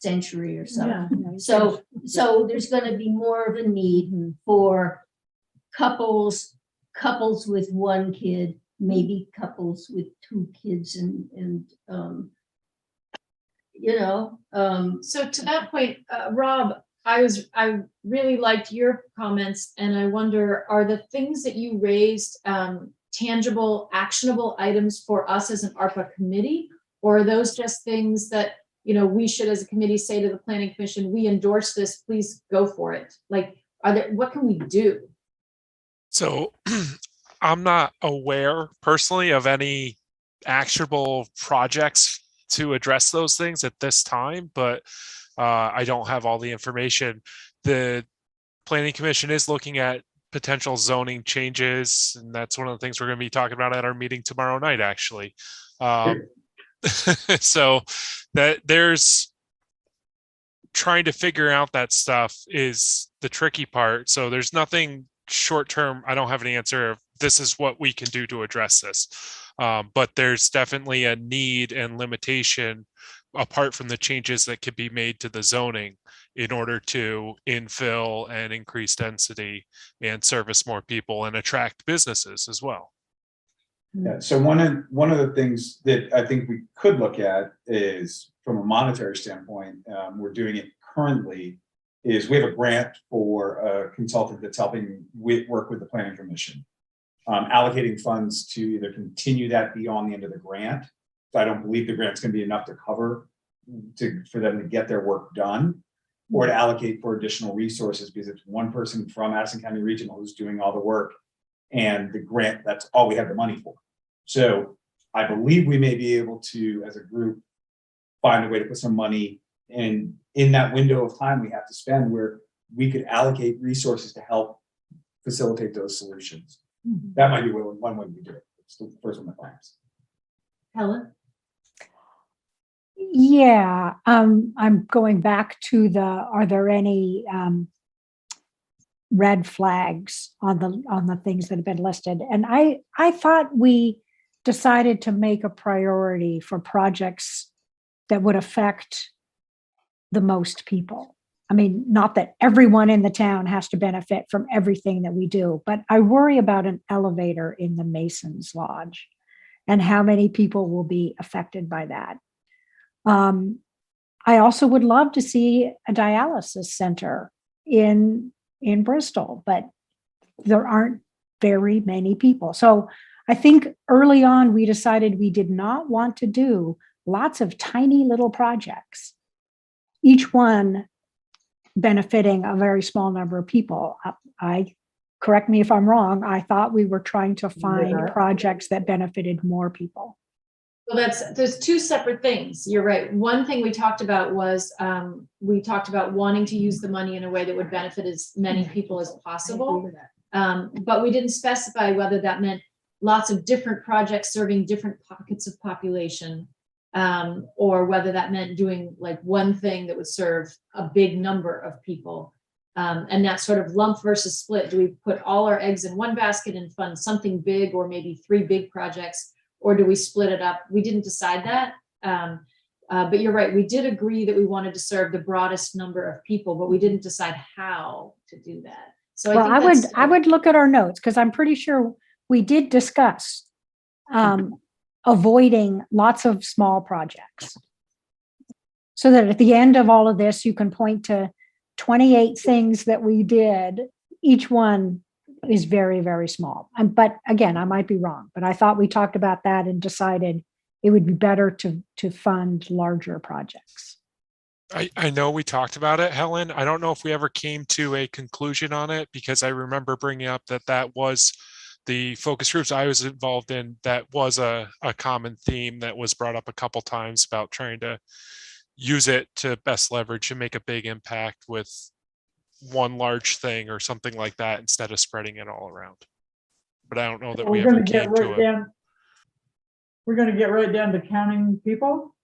S4: century or so.
S3: Yeah, no,
S4: So there's going to be more of a need for couples with 1 kid, maybe couples with 2 kids and you know,
S1: So to that point, Rob, I really liked your comments, and I wonder, are the things that you raised tangible, actionable items for us as an ARPA committee? Or are those just things that, you know, we should as a committee say to the planning commission, we endorse this, please go for it? Like, what can we do?
S6: So I'm not aware personally of any actionable projects to address those things at this time, but I don't have all the information. The Planning Commission is looking at potential zoning changes, and that's one of the things we're going to be talking about at our meeting tomorrow night, actually. So that there's trying to figure out that stuff is the tricky part. So there's nothing short term. I don't have an answer of this is what we can do to address this. But there's definitely a need and limitation apart from the changes that could be made to the zoning in order to infill and increase density and service more people and attract businesses as well.
S2: yeah, so one of the things that I think we could look at is from a monetary standpoint, we're doing it currently, is we have a grant for a consultant that's helping work with the planning commission. Allocating funds to either continue that beyond the end of the grant. So I don't believe the grant's going to be enough to cover for them to get their work done, or to allocate for additional resources, because it's one person from Addison County Regional who's doing all the work, and the grant, that's all we have the money for. So I believe we may be able to, as a group, find a way to put some money in that window of time we have to spend, where we could allocate resources to help facilitate those solutions. That might be one way we do it. It's the first one that comes.
S1: Helen?
S9: Yeah, I'm going back to are there any red flags on the things that have been listed? And I thought we decided to make a priority for projects that would affect the most people. I mean, not that everyone in the town has to benefit from everything that we do, but I worry about an elevator in the Masons Lodge and how many people will be affected by that. I also would love to see a dialysis center in Bristol, but there aren't very many people. So I think early on we decided we did not want to do lots of tiny little projects, each one benefiting a very small number of people. Correct me if I'm wrong, I thought we were trying to find projects that benefited more people.
S1: Well, there's 2 separate things. You're right. One thing we talked about was we talked about wanting to use the money in a way that would benefit as many people as possible. But we didn't specify whether that meant lots of different projects serving different pockets of population, or whether that meant doing like one thing that would serve a big number of people. And that sort of lump versus split. Do we put all our eggs in one basket and fund something big, or maybe 3 big projects? Or do we split it up? We didn't decide that. But you're right, we did agree that we wanted to serve the broadest number of people, but we didn't decide how to do that. So
S9: Well,
S1: I think
S9: I would look at our notes because I'm pretty sure we did discuss avoiding lots of small projects. So that at the end of all of this, you can point to 28 things that we did. Each one is very, very small. But again, I might be wrong, but I thought we talked about that and decided it would be better to fund larger projects.
S6: I know we talked about it, Helen. I don't know if we ever came to a conclusion on it because I remember bringing up that was the focus groups I was involved in. That was a common theme that was brought up a couple times about trying to use it to best leverage and make a big impact with one large thing or something like that instead of spreading it all around. But I don't know that we ever came to it.
S7: We're gonna get right down to counting people.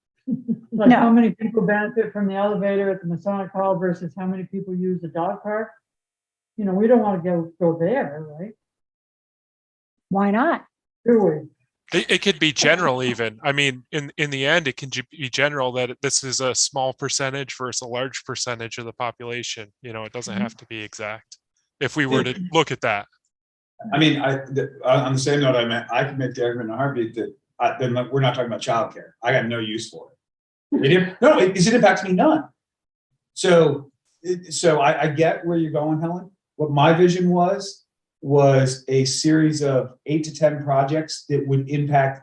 S7: Like
S9: No.
S7: how many people benefit from the elevator at the Masonic Hall versus how many people use the dog park? You know, we don't want to go there, right?
S9: Why not?
S7: Do we?
S6: It could be general even. I mean, in the end, it can be general that this is a small percentage versus a large percentage of the population. You know, it doesn't have to be exact. If we were to look at that.
S2: I mean, on the same note, I can make the argument in a heartbeat that then we're not talking about childcare. I got no use for it. It impacts me none. So I get where you're going, Helen. What my vision was a series of 8 to 10 projects that would impact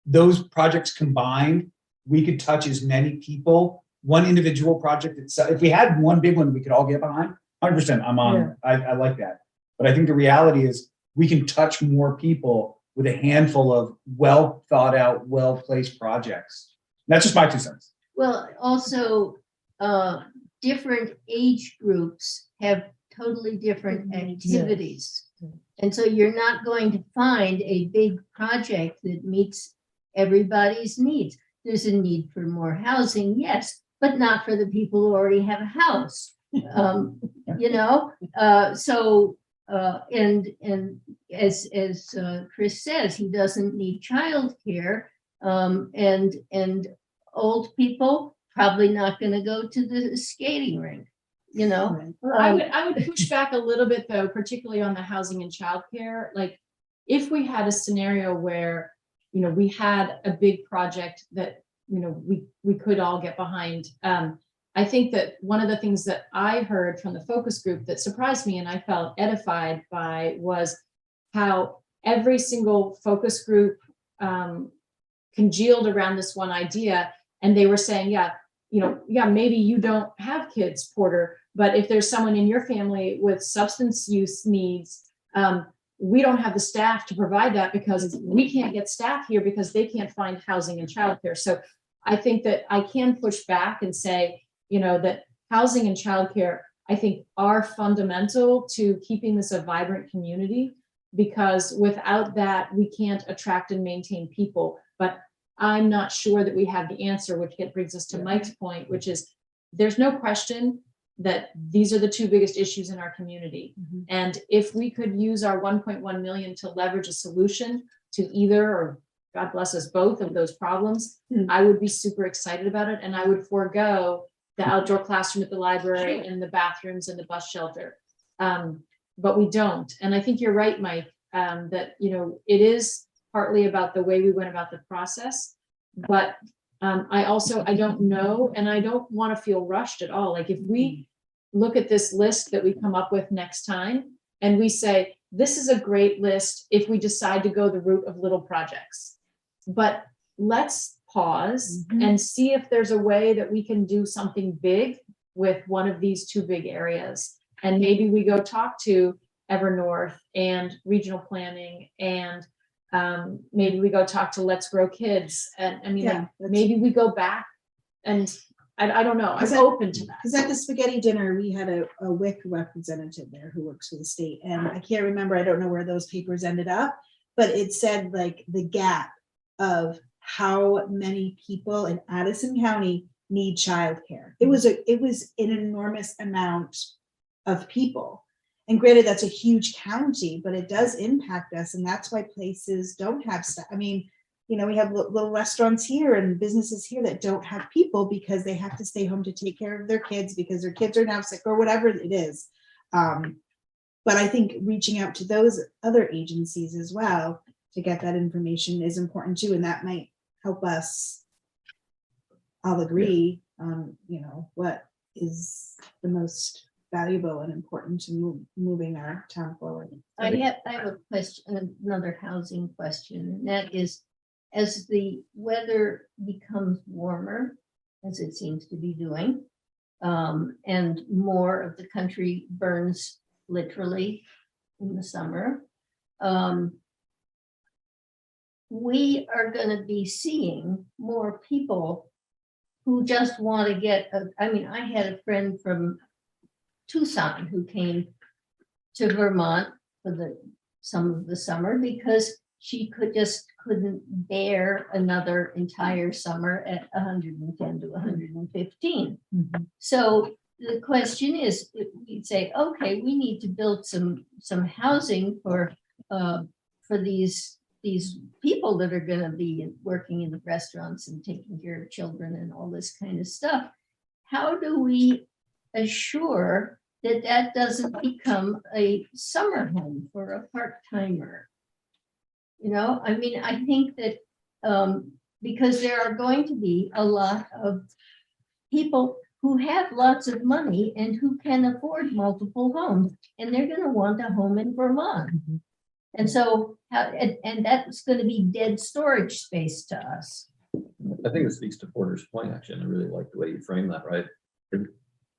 S2: those projects combined. We could touch as many people. One individual project itself. If we had one big one, we could all get behind. 100%. I'm on. Yeah. I like that. But I think the reality is we can touch more people with a handful of well thought out, well placed projects. That's just my 2 cents.
S4: Well, also, different age groups have totally different activities. And so you're not going to find a big project that meets everybody's needs. There's a need for more housing, yes, but not for the people who already have a house. You know, and as Chris says, he doesn't need childcare, and old people probably not going to go to the skating rink. You know,
S1: I would push back a little bit though, particularly on the housing and childcare. Like, if we had a scenario where, you know, we had a big project that, you know, we could all get behind. I think that one of the things that I heard from the focus group that surprised me and I felt edified by was how every single focus group congealed around this one idea. And they were saying, maybe you don't have kids, Porter, but if there's someone in your family with substance use needs, we don't have the staff to provide that because we can't get staff here because they can't find housing and childcare. So I think that I can push back and say, you know, that housing and childcare, I think, are fundamental to keeping this a vibrant community, because without that, we can't attract and maintain people. But I'm not sure that we have the answer, which brings us to Mike's point, which is there's no question that these are the 2 biggest issues in our community. And if we could use our 1.1 million to leverage a solution to either, or God bless us, both of those problems, I would be super excited about it. And I would forego the outdoor classroom at the library and the bathrooms and the bus shelter. But we don't. And I think you're right, Mike, that, you know, it is partly about the way we went about the process. But I don't know, and I don't want to feel rushed at all. Like, if we look at this list that we come up with next time and we say, this is a great list if we decide to go the route of little projects, but let's pause and see if there's a way that we can do something big with one of these 2 big areas. And maybe we go talk to Evernorth and regional planning, and maybe we go talk to Let's Grow Kids. And I mean, maybe we go back, and I don't know. I'm open to that.
S3: Because at the spaghetti dinner, we had a WIC representative there who works for the state. And I can't remember, I don't know where those papers ended up, but it said like the gap of how many people in Addison County need childcare. It was an enormous amount of people. And granted, that's a huge county, but it does impact us. And that's why places don't have staff. I mean, you know, we have little restaurants here and businesses here that don't have people because they have to stay home to take care of their kids because their kids are now sick or whatever it is. But I think reaching out to those other agencies as well to get that information is important too, and that might help us all agree on, you know, what is the most valuable and important to moving our town forward.
S4: I have a question, another housing question, and that is, as the weather becomes warmer, as it seems to be doing, and more of the country burns literally in the summer, we are going to be seeing more people who just want to get I mean, I had a friend from Tucson who came to Vermont for some of the summer because she couldn't bear another entire summer at 110 to 115.
S3: Mm-hmm.
S4: So the question is, we'd say, okay, we need to build some housing for these people that are going to be working in the restaurants and taking care of children and all this kind of stuff. How do we assure that that doesn't become a summer home for a part-timer? You know, I mean, I think that because there are going to be a lot of people who have lots of money and who can afford multiple homes, and they're going to want a home in Vermont.
S3: Mm-hmm.
S4: And so, and that's going to be dead storage space to us.
S8: I think it speaks to Porter's point, actually, and I really like the way you frame that, right?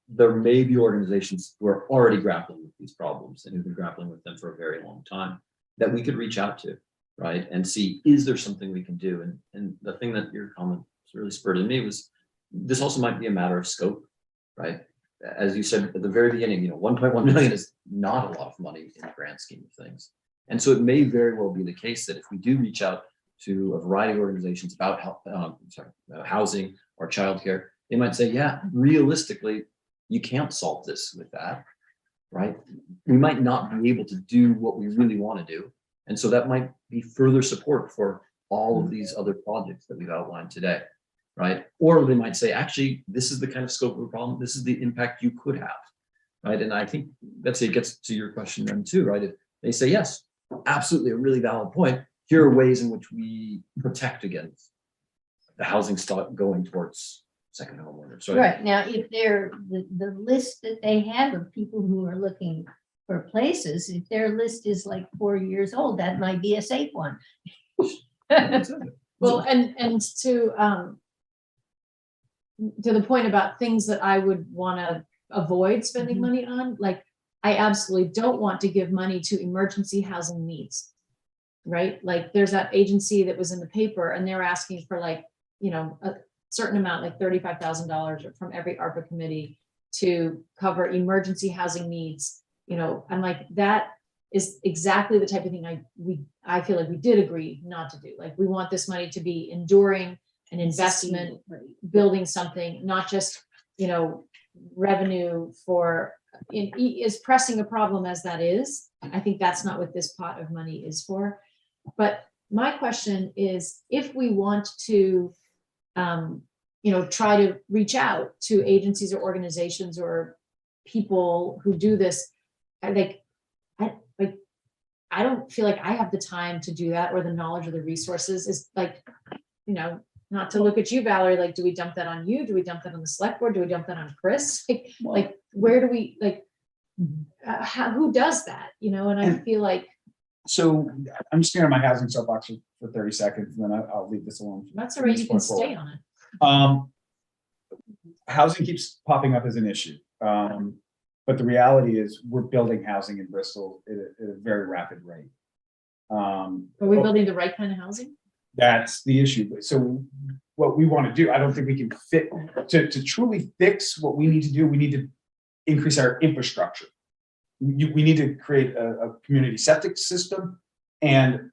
S8: There may be organizations who are already grappling with these problems and who've been grappling with them for a very long time that we could reach out to, right? And see, is there something we can do? And the thing that your comment really spurred in me was, this also might be a matter of scope, right? As you said at the very beginning, you know, 1.1 million is not a lot of money in the grand scheme of things. And so it may very well be the case that if we do reach out to a variety of organizations about housing or childcare, they might say, yeah, realistically, you can't solve this with that, right? We might not be able to do what we really want to do. And so that might be further support for all of these other projects that we've outlined today, right? Or they might say, actually, this is the kind of scope of the problem. This is the impact you could have, right? And I think that's it gets to your question then too, right? If they say, yes, absolutely, a really valid point. Here are ways in which we protect against the housing stock going towards second homeowners.
S4: Right. Now, if they're the list that they have of people who are looking for places, if their list is like 4 years old, that might be a safe one.
S1: Well, and to the point about things that I would want to avoid spending money on, like I absolutely don't want to give money to emergency housing needs, right? Like there's that agency that was in the paper and they're asking for like, you know, a certain amount, like $35,000 from every ARPA committee to cover emergency housing needs. You know, I'm like, that is exactly the type of thing I feel like we did agree not to do. Like we want this money to be enduring, an investment, building something, not just, you know, revenue for is pressing a problem as that is. I think that's not what this pot of money is for. But my question is, if we want to, you know, try to reach out to agencies or organizations or people who do this, I don't feel like I have the time to do that or the knowledge or the resources. Is like, you know, not to look at you, Valerie, like, do we dump that on you? Do we dump that on the select board? Do we dump that on Chris? Like where do we, like, who does that? You know, and I feel like.
S2: So I'm just going to my housing soapbox for 30 seconds, and then I'll leave this alone.
S1: That's all right, you can stay on it.
S2: Housing keeps popping up as an issue. But the reality is we're building housing in Bristol at a very rapid rate.
S1: Are we building the right kind of housing?
S2: That's the issue. So what we want to do, I don't think we can fit to truly fix what we need to do. We need to increase our infrastructure. We need to create a community septic system and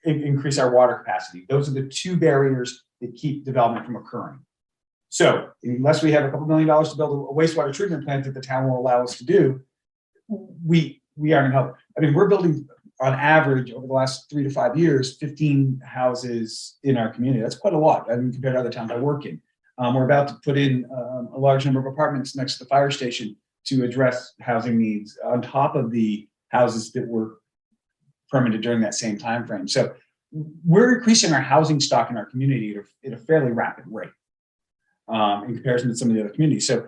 S2: increase our water capacity. Those are the two barriers that keep development from occurring. So unless we have a couple $1 million to build a wastewater treatment plant that the town will allow us to do, we aren't going to help. I mean, we're building on average, over the last 3 to 5 years, 15 houses in our community. That's quite a lot. I mean, compared to other towns I work in. We're about to put in a large number of apartments next to the fire station to address housing needs on top of the houses that were permitted during that same time frame. So we're increasing our housing stock in our community at a fairly rapid rate in comparison to some of the other communities. So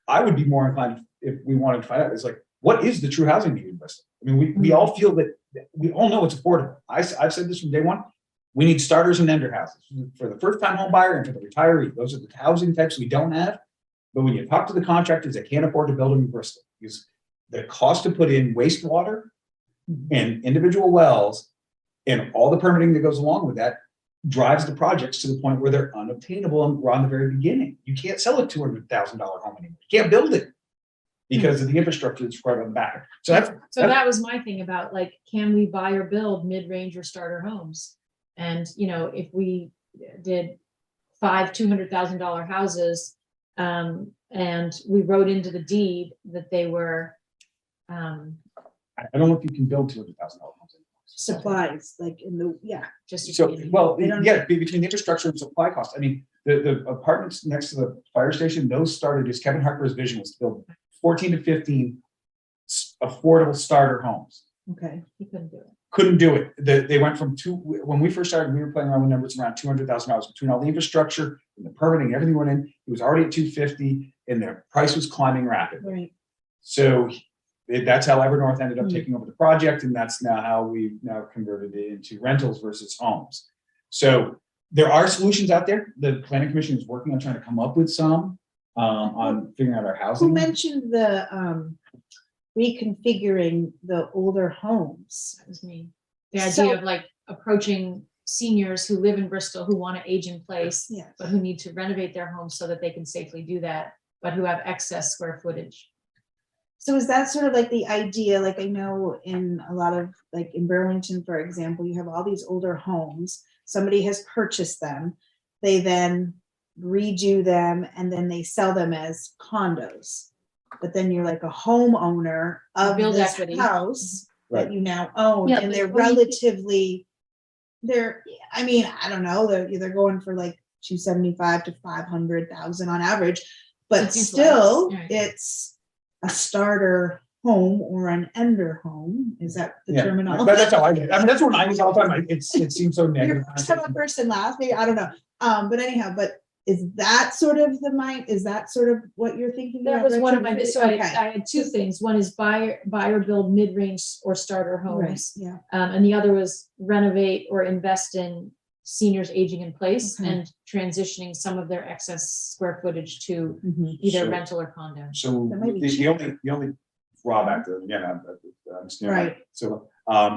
S2: I would be more inclined if we wanted to find out, is like, what is the true housing need in Bristol? I mean, we all feel that we all know it's affordable. I've said this from day one. We need starters and ender houses for the first time home buyer and for the retiree. Those are the housing types we don't have. But when you talk to the contractors that can't afford to build them in Bristol, because the cost to put in wastewater and individual wells and all the permitting that goes along with that drives the projects to the point where they're unobtainable and we're on the very beginning. You can't sell a $200,000 home anymore. You can't build it because of the infrastructure that's required on the back. So
S1: that was my thing about, like, can we buy or build mid-range or starter homes? And, you know, if we did 5 $200,000 houses, and we wrote into the deed that they were,
S2: I don't know if you can build $200,000 homes.
S3: Supplies, like
S1: just.
S2: So, well, yeah, between the infrastructure and supply costs. I mean, the apartments next to the fire station, those started as Kevin Harper's vision was to build 14 to 15 affordable starter homes.
S3: Okay.
S1: He couldn't do it.
S2: Couldn't do it. They went from when we first started, we were playing around with numbers around $200,000 between all the infrastructure and the permitting, everything went in. It was already at 250 and their price was climbing rapidly.
S3: Right.
S2: So that's how Evernorth ended up taking over the project. And that's now how we've now converted it into rentals versus homes. So there are solutions out there. The Planning Commission is working on trying to come up with some on figuring out our housing.
S3: Who mentioned the reconfiguring the older homes?
S1: That was me. The idea of like approaching seniors who live in Bristol who want to age in place,
S3: Yes.
S1: but who need to renovate their homes so that they can safely do that, but who have excess square footage.
S3: So is that sort of like the idea, like I know in a lot of, like in Burlington, for example, you have all these older homes, somebody has purchased them, they then redo them and then they sell them as condos. But then you're like a homeowner of
S1: Build
S3: this
S1: equity.
S3: house
S2: Right.
S3: that you now own,
S4: Yeah,
S3: and
S4: but
S3: they're
S4: what do you-
S3: relatively, I mean, I don't know, they're going for like 275 to 500,000 on average, but
S1: It seems
S3: still,
S1: less, right.
S3: it's a starter home or an ender home. Is that the
S2: Yeah,
S3: terminology?
S2: but that's how I get. I mean, that's what I use all the time. It seems so
S3: You're
S2: negative.
S3: first time a person last, maybe, I don't know. But anyhow, but is that sort of the mind, is that sort of what you're thinking?
S1: That
S3: about,
S1: was one of my,
S3: Richard?
S1: so I
S3: Okay.
S1: had two things. One is buy or build mid-range or starter
S3: Right,
S1: homes.
S3: yeah.
S1: And the other was renovate or invest in seniors aging in place
S3: Okay.
S1: and transitioning some of their excess square footage to
S3: Mhm.
S1: either
S2: So-
S1: rental or condo.
S2: So
S3: That might be
S2: the only drawback to, again, I'm still
S3: Right.
S2: so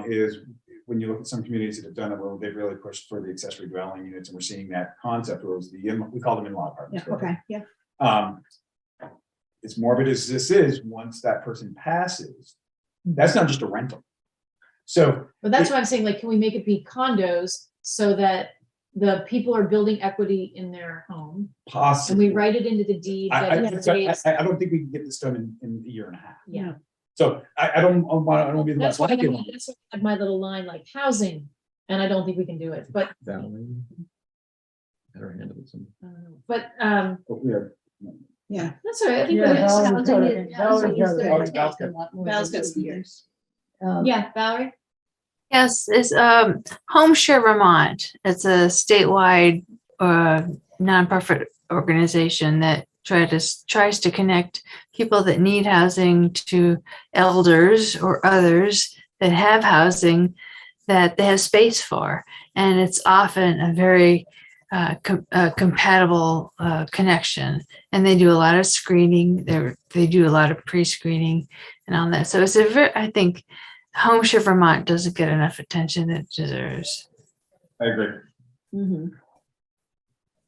S2: is when you look at some communities that have done it, where they've really pushed for the accessory dwelling units, and we're seeing that concept, where it's we call them in-law apartments.
S3: Yeah, okay, yeah.
S2: As morbid as this is, once that person passes, that's not just a rental. So
S1: But that's why I'm saying, like, can we make it be condos so that the people are building equity in their home? And
S2: possibly,
S1: we write it into the deed
S2: I
S1: that it stays.
S2: don't think we can get this done in a year and a half.
S1: Yeah.
S2: So I don't want to be the
S1: That's
S2: last
S1: why
S2: one.
S1: that's why I had my little line, like housing, and I don't think we can do it, but,
S8: Valerie. Better handle it.
S1: but,
S2: But we are.
S3: Yeah.
S1: that's all right. I think
S7: Yeah,
S1: that is-
S7: Valerie's
S4: Housing
S7: got
S4: is-
S7: it.
S4: housing
S7: Valerie's
S4: is
S7: got it.
S4: gonna
S2: Val's
S4: take a lot more
S3: Val's
S4: than
S3: got
S4: 2
S3: some
S4: years.
S1: yeah, Valerie?
S11: Yes, it's Home Share Vermont. It's a statewide nonprofit organization that tries to connect people that need housing to elders or others that have housing that they have space for, and it's often a very compatible connection. And they do a lot of screening. They do a lot of pre-screening and all that. So it's I think Home Share Vermont doesn't get enough attention it deserves.
S2: I agree.
S3: Mhm.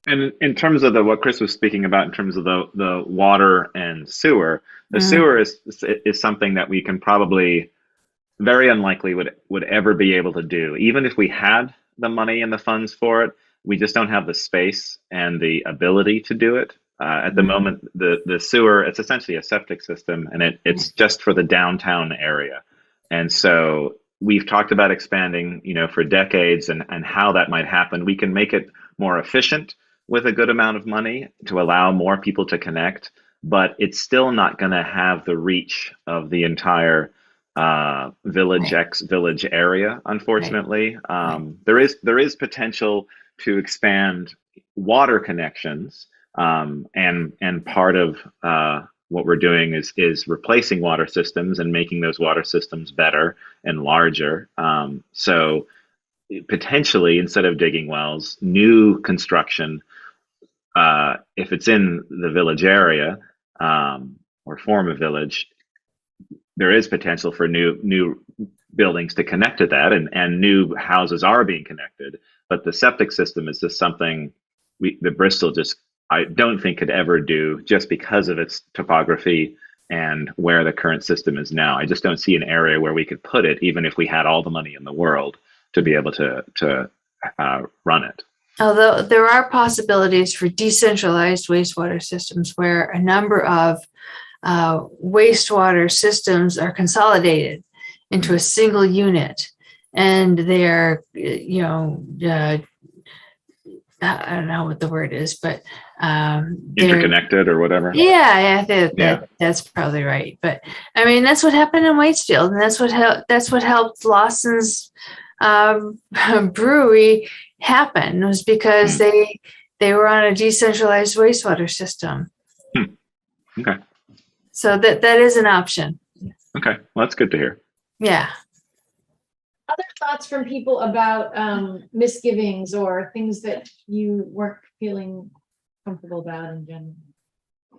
S5: And in terms of what Chris was speaking about, in terms of the water and sewer, the
S11: Mhm.
S5: sewer is something that we can probably very unlikely would ever be able to do, even if we had the money and the funds for it. We just don't have the space and the ability to do it. At the moment, the sewer, it's essentially a septic system, and it's just for the downtown area. And so we've talked about expanding, for decades and how that might happen. We can make it more efficient with a good amount of money to allow more people to connect, but it's still not going to have the reach of the entire village X village area, unfortunately. There is potential to expand water connections, and part of what we're doing is replacing water systems and making those water systems better and larger. So potentially, instead of digging wells, new construction, if it's in the village area, or form a village, there is potential for new buildings to connect to that, and new houses are being connected. But the septic system is just something the Bristol just, I don't think, could ever do, just because of its topography and where the current system is now. I just don't see an area where we could put it, even if we had all the money in the world to be able to run it.
S11: Although there are possibilities for decentralized wastewater systems where a number of wastewater systems are consolidated into a single unit, and they're, I don't know what the word is, but
S5: interconnected or whatever.
S11: That's probably right. But I mean, that's what happened in Waitsfield, and that's what helped Lawson's brewery happen, was because they were on a decentralized wastewater system.
S5: Okay.
S11: So that is an option.
S5: Okay, well, that's good to hear.
S11: Yeah.
S1: Other thoughts from people about misgivings or things that you weren't feeling comfortable about in general?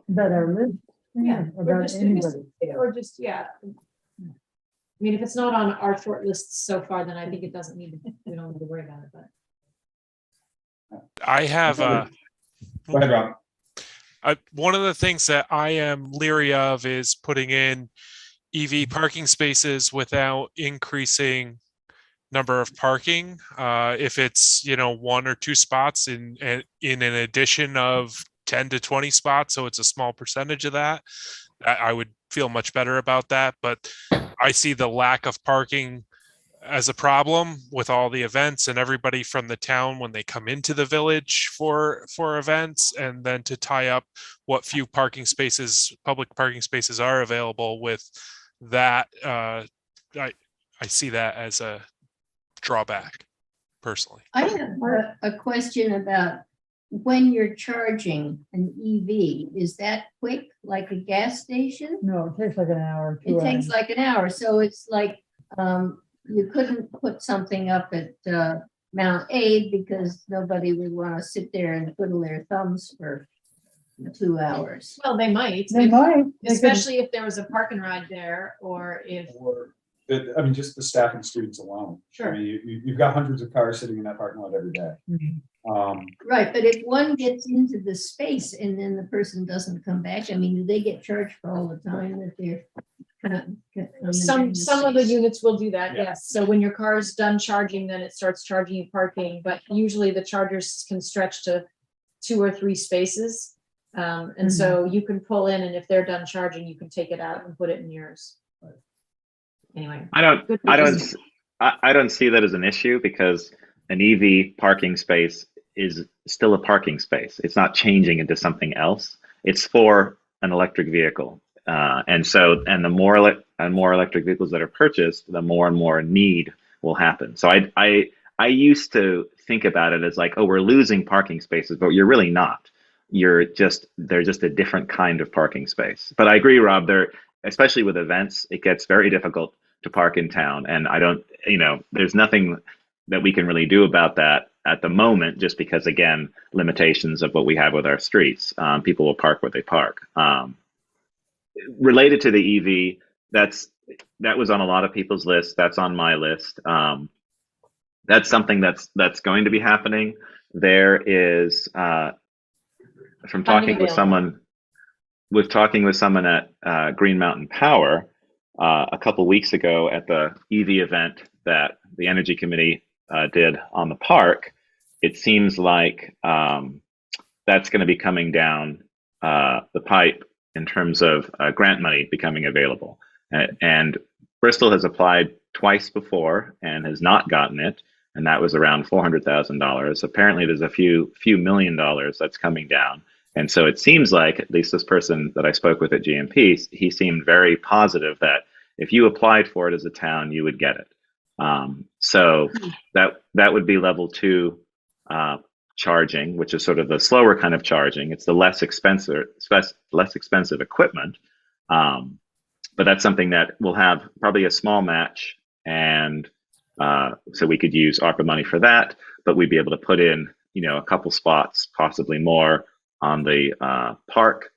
S7: About our list?
S1: Yeah,
S7: About anybody.
S1: or just, yeah. I mean, if it's not on our short list so far, then I think it doesn't need to, we don't need to worry about it, but.
S6: I have
S2: Go ahead, Rob.
S6: one of the things that I am leery of is putting in EV parking spaces without increasing number of parking. If it's, one or two spots in an addition of 10 to 20 spots, so it's a small percentage of that, I would feel much better about that. But I see the lack of parking as a problem with all the events and everybody from the town when they come into the village for events, and then to tie up what few parking spaces, public parking spaces, are available with that. I see that as a drawback personally.
S4: I have a question about when you're charging an EV. Is that quick, like a gas station?
S7: No, it takes like an hour.
S4: It takes like an hour. So it's like, you couldn't put something up at Mount Aid because nobody would want to sit there and twiddle their thumbs for 2 hours.
S1: Well, they might.
S7: They might.
S1: Especially if there was a park and ride there, or if.
S2: Just the staff and students alone.
S1: Sure.
S2: I mean, you've got hundreds of cars sitting in that parking lot every day.
S4: Right, but if one gets into the space and then the person doesn't come back, I mean, do they get charged for all the time that they're?
S1: Some of the units will do that,
S2: Yeah.
S1: yes. So when your car is done charging, then it starts charging you parking, but usually the chargers can stretch to 2 or 3 spaces. And so you can pull in, and if they're done charging, you can take it out and put it in yours. Anyway.
S5: I don't see that as an issue, because an EV parking space is still a parking space. It's not changing into something else. It's for an electric vehicle. And the more electric vehicles that are purchased, the more and more need will happen. So I used to think about it as like, oh, we're losing parking spaces, but you're really not. They're just a different kind of parking space. But I agree, Rob, especially with events, it gets very difficult to park in town. And there's nothing that we can really do about that at the moment, just because, again, limitations of what we have with our streets. People will park where they park. Related to the EV, that was on a lot of people's lists. That's on my list. That's something that's going to be happening. There is, from talking with someone at Green Mountain Power a couple weeks ago at the EV event that the Energy Committee did on the park, it seems like that's going to be coming down the pipe in terms of grant money becoming available. And Bristol has applied twice before and has not gotten it, and that was around $400,000. Apparently, there's a few $1,000,000 that's coming down, and so it seems like, at least this person that I spoke with at GMP, he seemed very positive that if you applied for it as a town, you would get it. So that would be level 2 charging, which is sort of the slower kind of charging. It's the less expensive equipment, but that's something that will have probably a small match, and so we could use ARPA money for that. But we'd be able to put in, a couple spots, possibly more, on the park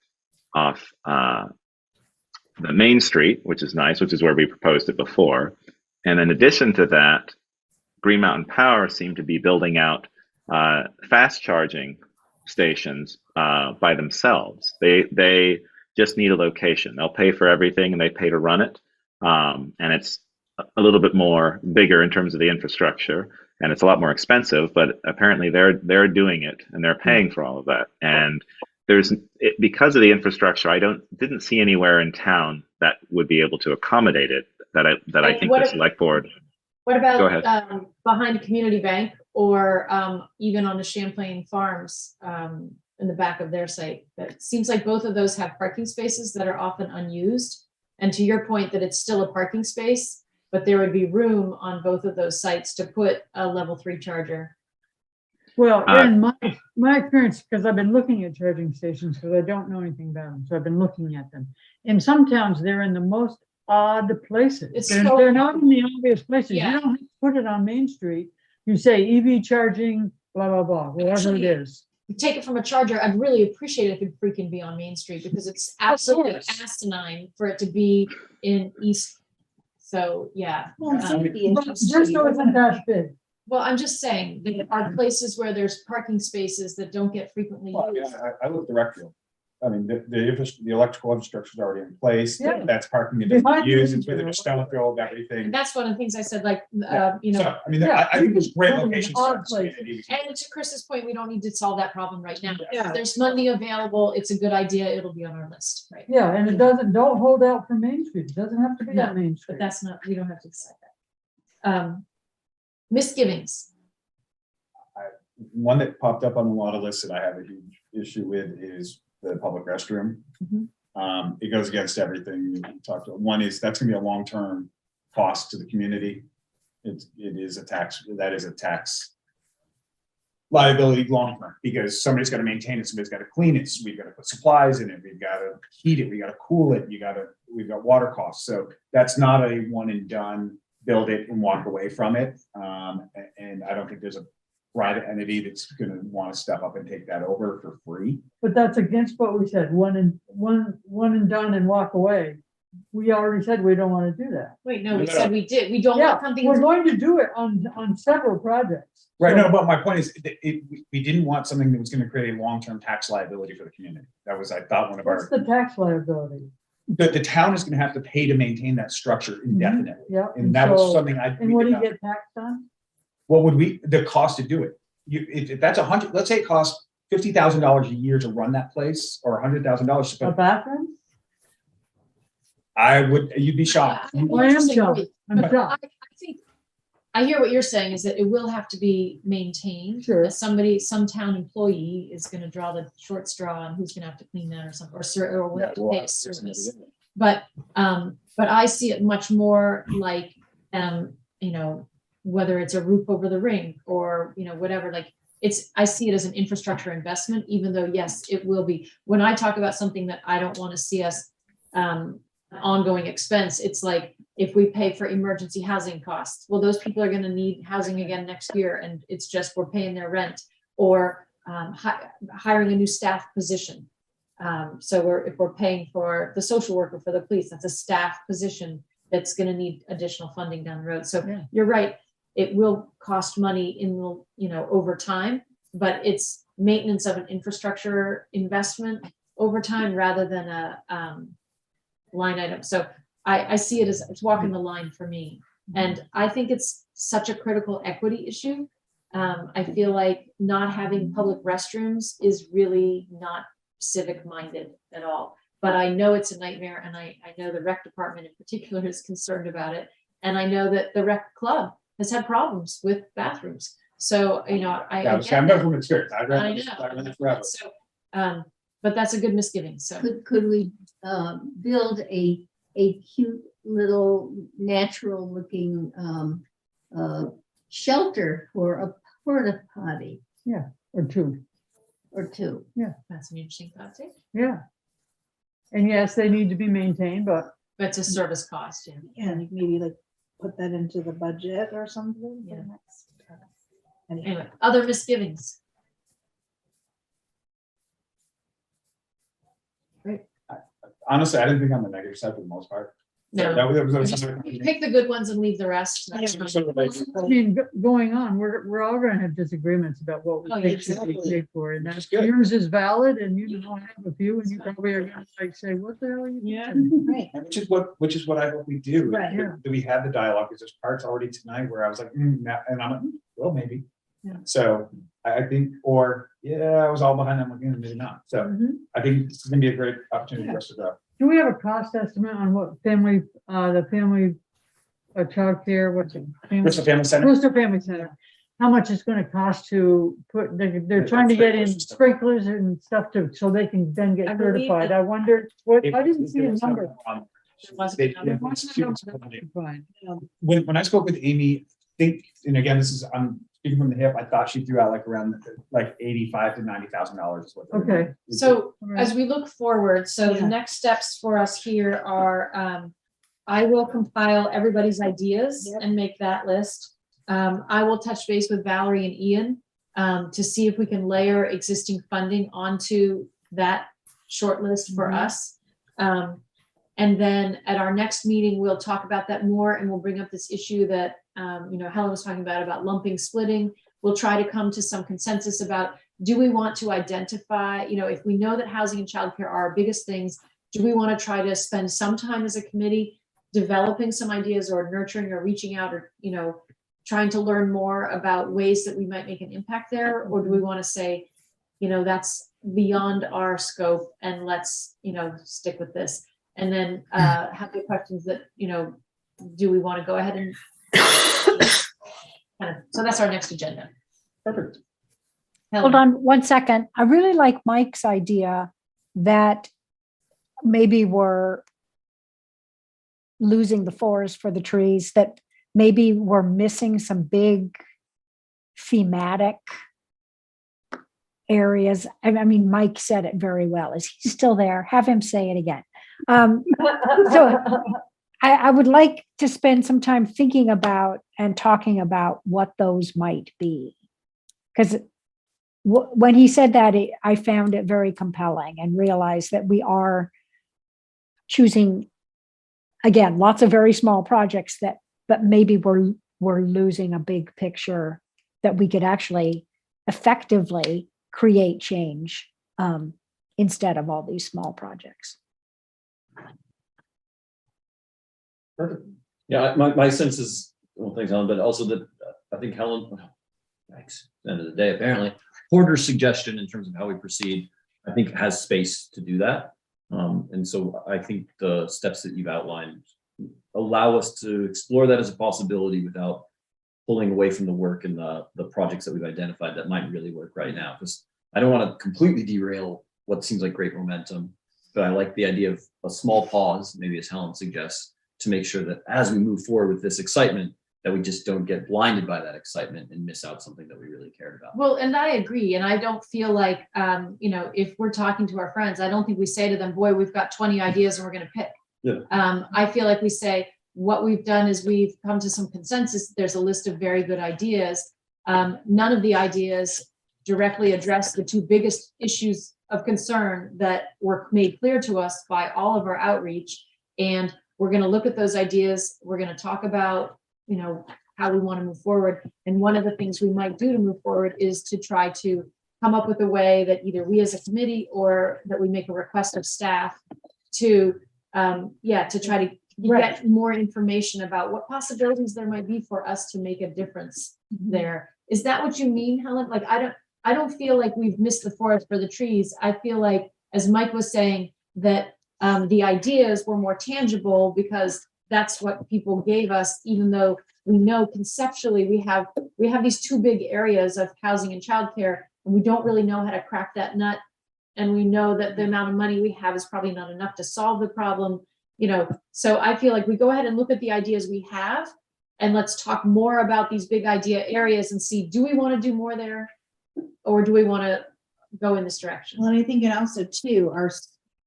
S5: off the Main Street, which is nice, which is where we proposed it before. And in addition to that, Green Mountain Power seemed to be building out fast charging stations by themselves. They just need a location. They'll pay for everything and they pay to run it. And it's a little bit more bigger in terms of the infrastructure, and it's a lot more expensive, but apparently they're doing it and they're paying for all of that. And because of the infrastructure, I didn't see anywhere in town that would be able to accommodate it that I think the select board.
S1: What
S5: Go ahead.
S1: about behind a community bank, or even on the Champlain Farms in the back of their site? That seems like both of those have parking spaces that are often unused. And to your point that it's still a parking space, but there would be room on both of those sites to put a level 3 charger.
S7: Well, in my experience, because I've been looking at charging stations, because I don't know anything about them, so I've been looking at them. In some towns, they're in the most odd places. They're not in the obvious places.
S1: Yeah.
S7: You don't have to put it on Main Street. You say EV charging, blah, blah, blah, whatever it is.
S1: You take it from a charger. I'd really appreciate it if it freaking be on Main Street, because it's absolutely asinine for it to be in East. So, yeah.
S3: Well, safety
S7: But
S3: issues
S7: just
S3: too.
S7: so isn't that big.
S1: Well, I'm just saying, there are places where there's parking spaces that don't get frequently
S2: Well,
S1: used.
S2: I live direct field. I mean, the electrical infrastructure is already in place.
S7: Yeah.
S2: That's parking that
S7: Behind
S2: doesn't
S7: the
S2: use,
S7: scenes,
S2: it's within a stone field, everything.
S1: And that's one of the things I said, like,
S2: So, I mean,
S7: Yeah.
S2: I think there's great
S7: Living in
S2: locations.
S7: odd places.
S1: and to Chris's point, we don't need to solve that problem right now.
S3: Yeah.
S1: If there's money available, it's a good idea. It'll be on our list, right?
S7: Yeah, and don't hold out for Main Street. It doesn't have to be on Main
S1: But
S7: Street.
S1: that's not, we don't have to decide that. Misgivings.
S2: One that popped up on a lot of lists that I have a huge issue with is the public restroom. It goes against everything we talked about. One is that's gonna be a long-term cost to the community. It is a tax, that is a tax liability long-term, because somebody's got to maintain it, somebody's got to clean it, so we've got to put supplies in it, we've got to heat it, we got to cool it, we've got water costs. So that's not a one and done, build it and walk away from it. And I don't think there's a private entity that's going to want to step up and take that over for free.
S7: But that's against what we said, one and done and walk away. We already said we don't want to do that.
S1: Wait, no, we
S2: No.
S1: said we did. We don't
S7: Yeah,
S1: want something.
S7: we're going to do it on several projects.
S2: Right,
S7: So-
S2: no, but my point is, we didn't want something that was going to create a long-term tax liability for the community. That was, I thought, one of
S7: What's
S2: our,
S7: the tax liability?
S2: the town is going to have to pay to maintain that structure indefinitely.
S7: Yeah.
S2: And that was
S7: so-
S2: something
S7: And what do you get taxed on?
S2: What would the cost to do it? If that's let's say it costs $50,000 a year to run that place, or $100,000 to
S7: A
S2: put,
S7: bathroom?
S2: you'd be shocked.
S1: I
S7: I am shocked.
S1: disagree.
S7: I'm
S1: But
S7: shocked.
S1: I think, I hear what you're saying is that it will have to be maintained.
S7: Sure.
S1: That some town employee is gonna draw the short straw on who's gonna have to clean that or something, or will have to pay a service. But I see it much more like, whether it's a roof over the ring or, whatever, like, I see it as an infrastructure investment, even though, yes, it will be. When I talk about something that I don't want to see us ongoing expense, it's like, if we pay for emergency housing costs, well, those people are going to need housing again next year, and it's just, we're paying their rent, or hiring a new staff position. So if we're paying for the social worker for the police, that's a staff position that's going to need additional funding down the road. So
S7: Yeah.
S1: you're right, it will cost money over time, but it's maintenance of an infrastructure investment over time rather than a line item. So I see it as it's walking the line for me. And I think it's such a critical equity issue. I feel like not having public restrooms is really not civic minded at all. But I know it's a nightmare, and I know the rec department in particular is concerned about it. And I know that the rec club has had problems with bathrooms. So, you know, I
S2: Yeah,
S1: get
S2: I'm not
S1: that.
S2: from experience. I
S1: I
S2: read
S1: know.
S2: it forever.
S1: So, but that's a good misgiving, so.
S4: Could we build a cute little natural looking shelter for a porta potty
S7: Or two,
S4: or two?
S1: That's an interesting thought too.
S7: yeah. And yes, they need to be maintained, but
S1: But it's a service cost, yeah.
S3: Yeah, like maybe like put that into the budget or something. for
S1: Yeah.
S3: next-
S1: Anyway, other misgivings.
S2: Honestly, I didn't think on the negative side for the most part.
S1: No.
S2: That was
S1: Just
S2: another-
S1: pick the good ones and leave the rest.
S2: That's sort of like-
S7: I mean, going on, we're all gonna have disagreements about what we
S1: Oh,
S7: think should be
S3: exactly.
S7: paid for, and
S2: Which
S7: that's
S2: is good.
S7: yours is valid, and you know, I have a few, and you probably are gonna like say, what the hell are you?
S3: Yeah,
S7: thinking?"
S3: right.
S2: And which is what I hope we do.
S3: Right.
S7: Yeah.
S2: Do we have the dialogue? Because there's parts already tonight where I was like, and I'm like, well, maybe.
S7: Yeah.
S2: So I think, or yeah, I was all behind them again, maybe not. So
S1: Mhm.
S2: I think this is gonna be a great opportunity for us to grow.
S7: Do we have a cost estimate on what family, the family, childcare, what's it?
S2: Bristol Family Center.
S7: Bristol Family Center, how much it's gonna cost to put, they're trying to get in sprinklers and stuff to, so they can then
S1: I
S7: get
S1: believe
S7: certified.
S1: that-
S7: I wonder, what, I
S2: It-
S7: didn't see a
S2: there was
S7: number.
S2: on-
S1: There wasn't
S2: they-
S1: a number.
S2: yeah,
S7: What's the number that
S2: it's-
S7: we can find?
S2: When I spoke with Amy, I think, and again, this is, I'm speaking from the hip, I thought she threw out like around like $85,000 to $90,000 is what.
S7: Okay.
S1: So
S7: All right.
S1: as we look forward, so the
S3: Yeah.
S1: next steps for us here are, I will compile everybody's ideas
S3: Yep.
S1: and make that list. I will touch base with Valerie and Ian to see if we can layer existing funding onto that short list for
S3: Mhm.
S1: us. And then at our next meeting, we'll talk about that more and we'll bring up this issue that, you know, Helen was talking about lumping, splitting. We'll try to come to some consensus about, do we want to identify, you know, if we know that housing and childcare are our biggest things, do we want to try to spend some time as a committee developing some ideas or nurturing or reaching out or, you know, trying to learn more about ways that we might make an impact there? Or do we want to say, you know, that's beyond our scope and let's, you know, stick with this? And then have the questions that, you know, do we want to go ahead and so that's our next agenda.
S2: Perfect.
S9: Hold
S1: Helen.
S9: on one second. I really like Mike's idea that maybe we're losing the forest for the trees, that maybe we're missing some big thematic areas. I mean, Mike said it very well. Is he still there? Have him say it again. So I would like to spend some time thinking about and talking about what those might be. Because when he said that, I found it very compelling and realized that we are choosing, again, lots of very small projects but maybe we're losing a big picture that we could actually effectively create change instead of all these small projects.
S2: Perfect.
S8: Yeah, my sense is, well, thanks, Helen, but also that I think Helen, thanks, at the end of the day, apparently, Porter's suggestion in terms of how we proceed, I think has space to do that. And so I think the steps that you've outlined allow us to explore that as a possibility without pulling away from the work and the projects that we've identified that might really work right now. Because I don't want to completely derail what seems like great momentum, but I like the idea of a small pause, maybe as Helen suggests, to make sure that as we move forward with this excitement, that we just don't get blinded by that excitement and miss out something that we really cared about.
S1: Well, and I agree. And I don't feel like, you know, if we're talking to our friends, I don't think we say to them, boy, we've got 20 ideas and we're going to pick.
S8: Yeah.
S1: I feel like we say, what we've done is we've come to some consensus. There's a list of very good ideas. None of the ideas directly address the two biggest issues of concern that were made clear to us by all of our outreach. And we're going to look at those ideas. We're going to talk about, you know, how we want to move forward. And one of the things we might do to move forward is to try to come up with a way that either we as a committee or that we make a request of staff to, to try to get more information about what possibilities there might be for us to make a difference there. Is that what you mean, Helen? Like, I don't feel like we've missed the forest for the trees. I feel like, as Mike was saying, that the ideas were more tangible because that's what people gave us, even though we know conceptually we have these two big areas of housing and childcare, and we don't really know how to crack that nut. And we know that the amount of money we have is probably not enough to solve the problem, so I feel like we go ahead and look at the ideas we have, and let's talk more about these big idea areas and see, do we want to do more there? Or do we want to go in this direction?
S3: Well, and I think, and also too,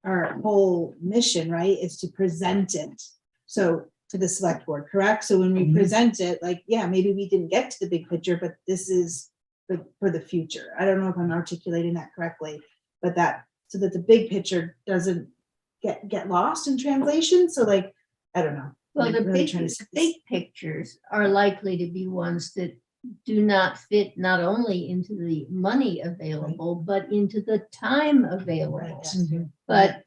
S3: our whole mission, right, is to present it. So to the select board, correct? So when we present it, like, yeah, maybe we didn't get to the big picture, but this is for the future. I don't know if I'm articulating that correctly, but so that the big picture doesn't get lost in translation. So like, I don't know.
S4: Well,
S3: I'm
S4: the
S3: really
S4: big,
S3: trying to-
S4: big pictures are likely to be ones that do not fit not only into the money available, but into the time available.
S3: Right.
S4: But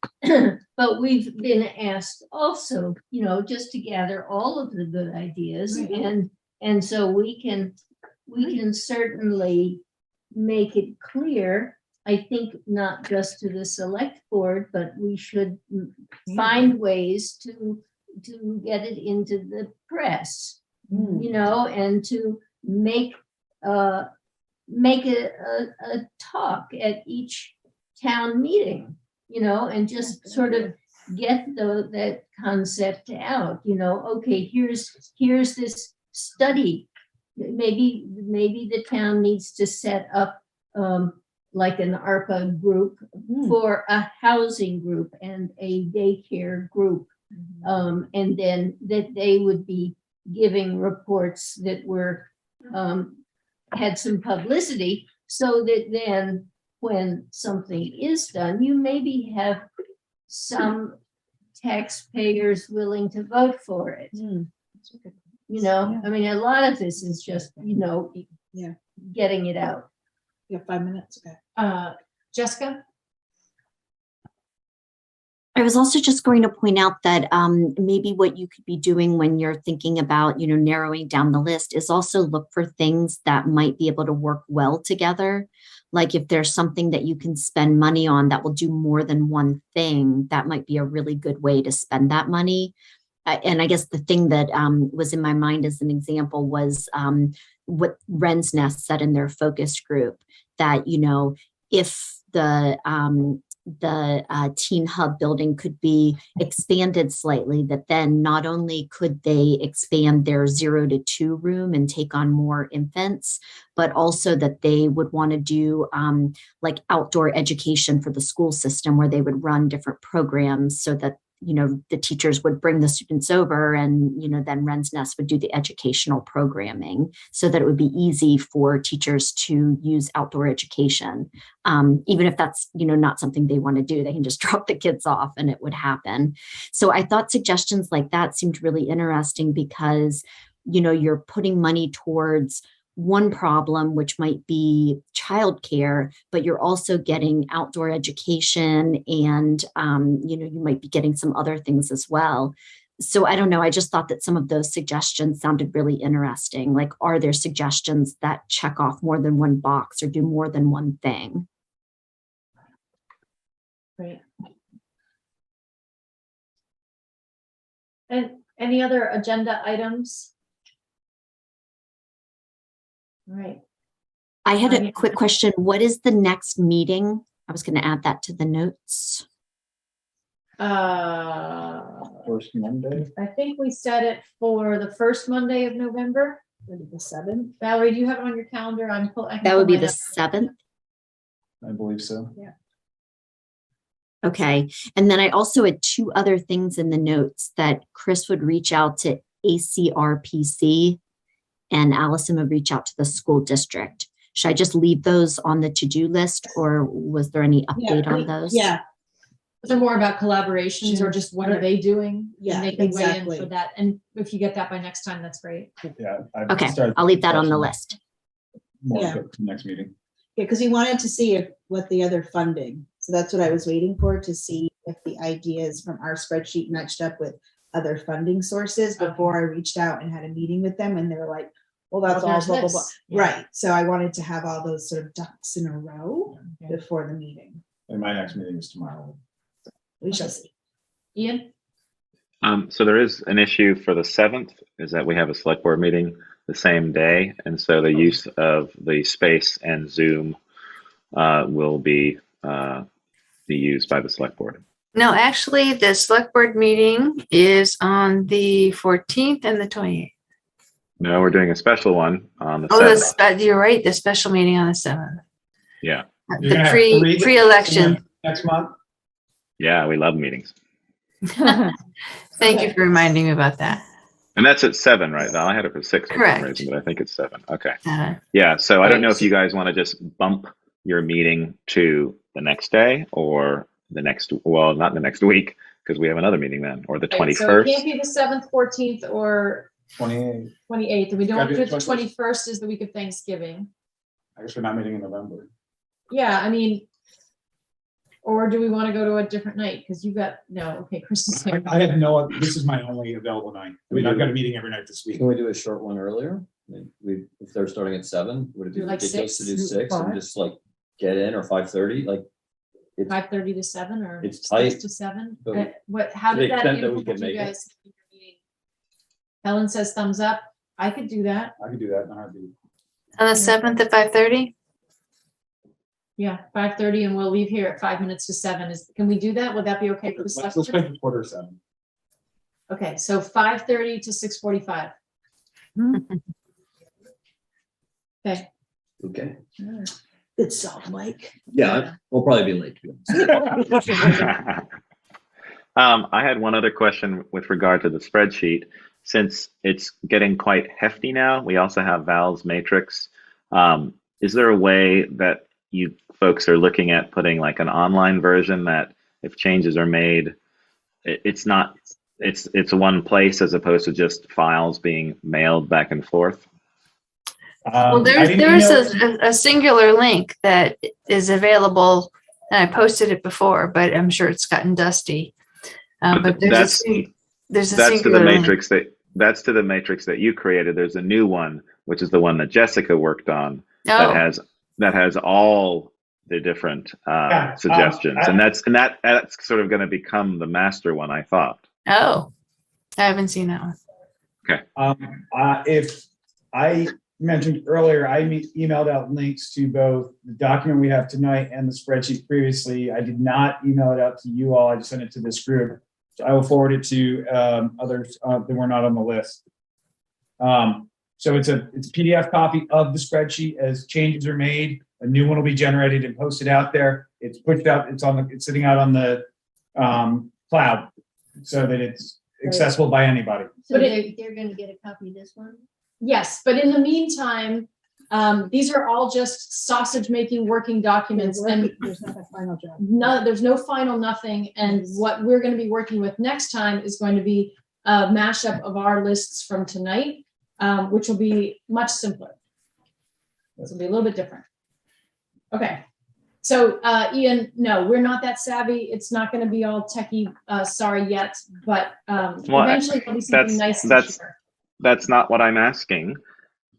S4: but we've been asked also, just to gather all of the good ideas,
S3: Right.
S4: and so we can certainly make it clear. I think not just to the select board, but we should find ways to get it into the press, and to make a talk at each town meeting, and just sort of get that concept out, okay, here's this study. Maybe the town needs to set up like an ARPA group for a housing group and a daycare group. And then that they would be giving reports that were had some publicity, so that then when something is done, you maybe have some taxpayers willing to vote for it. I mean, a lot of this is just, getting it out.
S3: You have 5 minutes, okay.
S1: Jessica?
S10: I was also just going to point out that maybe what you could be doing when you're thinking about, narrowing down the list is also look for things that might be able to work well together. Like if there's something that you can spend money on that will do more than one thing, that might be a really good way to spend that money. And I guess the thing that was in my mind as an example was what Wren's Nest said in their focus group, that, if the teen hub building could be expanded slightly, that then not only could they expand their 0 to 2 room and take on more infants, but also that they would want to do like outdoor education for the school system, where they would run different programs so that the teachers would bring the students over, and, then Wren's Nest would do the educational programming, so that it would be easy for teachers to use outdoor education. Even if that's, not something they want to do, they can just drop the kids off and it would happen. So I thought suggestions like that seemed really interesting, because, you're putting money towards one problem, which might be childcare, but you're also getting outdoor education, and you might be getting some other things as well. So I don't know. I just thought that some of those suggestions sounded really interesting. Like, are there suggestions that check off more than one box or do more than one thing?
S1: Great. And any other agenda items? All right.
S10: I had a quick question. What is the next meeting? I was going to add that to the notes.
S2: First Monday.
S1: I think we set it for the first Monday of November.
S3: The 7th.
S1: Valerie, do you have it on your calendar?
S10: That would be the 7th.
S2: I believe so.
S3: Yeah.
S10: Okay. And then I also had 2 other things in the notes, that Chris would reach out to ACRPC and Allison would reach out to the school district. Should I just leave those on the to-do list, or was there any update on those?
S3: Yeah.
S1: They're more about collaborations, or just what are they doing?
S3: Yeah,
S1: And they can weigh in
S3: exactly.
S1: for that. And if you get that by next time, that's great.
S2: Yeah.
S10: Okay, I'll leave that on the list.
S2: More
S3: Yeah.
S2: for the next meeting.
S3: Yeah, because we wanted to see what the other funding. So that's what I was waiting for, to see if the ideas from our spreadsheet matched up with other funding sources before I reached out and had a meeting with them, and they were like, well, that's
S1: Well,
S3: all
S1: there's
S3: blah, blah, blah.
S1: this. Yeah.
S3: Right. So I wanted to have all those sort of ducks in a row before the meeting.
S2: And my next meeting is tomorrow.
S3: We shall see.
S1: Ian?
S5: So there is an issue for the 7th, is that we have a select board meeting the same day. And so the use of the space and Zoom will be used by the select board.
S11: No, actually, the select board meeting is on the 14th and the 28th.
S5: No, we're doing a special one on the
S11: Oh,
S5: 7th.
S11: you're right, the special meeting on the 7th.
S5: Yeah.
S2: You're
S11: The
S2: gonna have three
S11: pre-election.
S2: next month.
S5: Yeah, we love meetings.
S11: Thank you for reminding me about that.
S5: And that's at 7, right, Val? I had it for 6 for
S11: Correct.
S5: some reason, but I think it's 7. Okay.
S11: Uh,
S5: Yeah, so I don't know
S1: Right.
S5: if you guys want to just bump your meeting to the next day or the next, well, not the next week, because we have another meeting then, or the
S1: Right, so it
S5: 21st.
S1: can't be the 7th, 14th, or
S2: 28.
S1: 28th, and we don't
S2: Gotta
S1: do
S2: do
S1: it the
S2: the 21st.
S1: 21st is the week of Thanksgiving.
S2: I guess we're not meeting in November.
S1: Yeah, I mean, or do we want to go to a different night? Because you got, no, okay, Chris is here.
S2: I have no, this is my only available night. I mean, I've got a meeting every night this week.
S8: Can we do a short one earlier? If they're starting at 7, would it be
S1: Do like
S8: ridiculous to do
S1: 6?
S8: 6 and
S7: Five?
S8: just like get in, or 5:30? Like, it's
S1: 5:30 to 7 or
S8: It's
S1: 6
S8: tight,
S1: to 7?
S8: but
S1: How
S8: to the
S1: did that
S8: extent that we
S1: impact
S8: can
S1: you
S8: make it.
S1: guys? Helen says thumbs up. I could do that.
S2: I could do that in a heartbeat.
S11: on the 7th at 5:30?
S1: Yeah, 5:30 and we'll leave here at 5 minutes to 7. Can we do that? Would that be okay for the
S2: Let's
S1: select
S2: make
S1: board?
S2: it quarter 7.
S1: Okay, so 5:30 to 6:45. Okay.
S8: okay.
S3: Good solve, Mike.
S8: Yeah, we'll probably be late. To be honest.
S5: I had one other question with regard to the spreadsheet. Since it's getting quite hefty now, we also have Val's matrix. Is there a way that you folks are looking at putting like an online version that if changes are made, it's one place as opposed to just files being mailed back and forth?
S11: Well,
S2: I didn't
S11: there's
S2: email-
S11: a singular link that is available, and I posted it before, but I'm sure it's gotten dusty. But there's a
S5: That's to the
S11: singular link.
S5: matrix that's to the matrix that you created. There's a new one, which is the one that Jessica worked on,
S11: Oh,
S5: that has all the different suggestions, and that's sort of going to become the master one, I thought.
S11: oh, I haven't seen that one.
S2: If I mentioned earlier, I emailed out links to both the document we have tonight and the spreadsheet previously. I did not email it out to you all. I just sent it to this group. So I will forward it to others that were not on the list. So it's a PDF copy of the spreadsheet. As changes are made, a new one will be generated and posted out there. It's pushed out. It's sitting out on the cloud so that it's accessible by anybody.
S4: So they're gonna get a copy of this one?
S1: Yes, but in the meantime, these are all just sausage making working documents and
S3: There's not a final job.
S1: there's no final nothing. And what we're going to be working with next time is going to be a mashup of our lists from tonight, which will be much simpler. This will be a little bit different. Okay. So, Ian, no, we're not that savvy. It's not going to be all techie, sorry yet, but eventually there'll be something nice to share.
S5: That's not what I'm asking.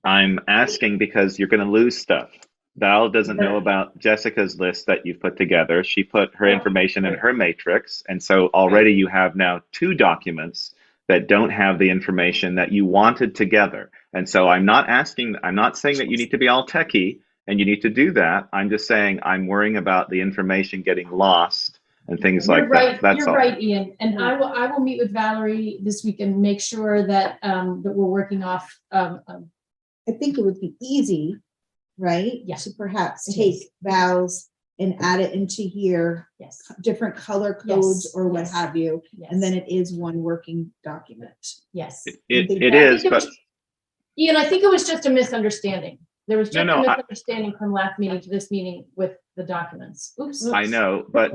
S5: I'm asking because you're going to lose stuff. Val doesn't know about Jessica's list that you've put together. She put her information in her matrix. And so already you have now 2 documents that don't have the information that you wanted together. And so I'm not saying that you need to be all techie and you need to do that. I'm just saying I'm worrying about the information getting lost and things like that. That's
S1: You're
S5: all.
S1: right, Ian. And I will meet with Valerie this week and make sure that that we're working off.
S3: I think it would be easy, right?
S1: Yeah.
S3: To perhaps
S1: It
S3: take
S1: is.
S3: Val's and add it into here,
S1: Yes.
S3: different color codes
S1: Yes,
S3: or what
S1: yes.
S3: have you.
S1: Yes.
S3: And then it is one working document.
S1: Yes.
S5: It
S3: think
S5: is,
S1: I think it
S5: but
S1: was- Ian, I think it was just a misunderstanding. There was just
S5: No,
S1: a
S5: I-
S1: misunderstanding from last meeting to this meeting with the documents. Oops.
S5: I know, but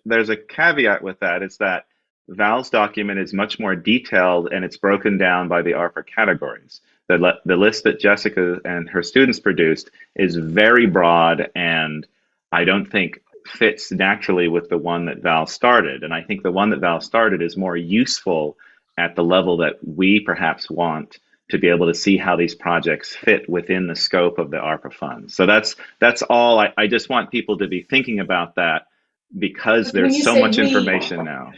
S5: there's a caveat with that. It's that Val's document is much more detailed and it's broken down by the ARPA categories. The list that Jessica and her students produced is very broad and I don't think fits naturally with the one that Val started. And I think the one that Val started is more useful at the level that we perhaps want to be able to see how these projects fit within the scope of the ARPA funds. So that's all. I just want people to be thinking about that because
S1: When
S5: there's
S1: you
S5: so
S1: say
S5: much
S1: we-
S5: information now.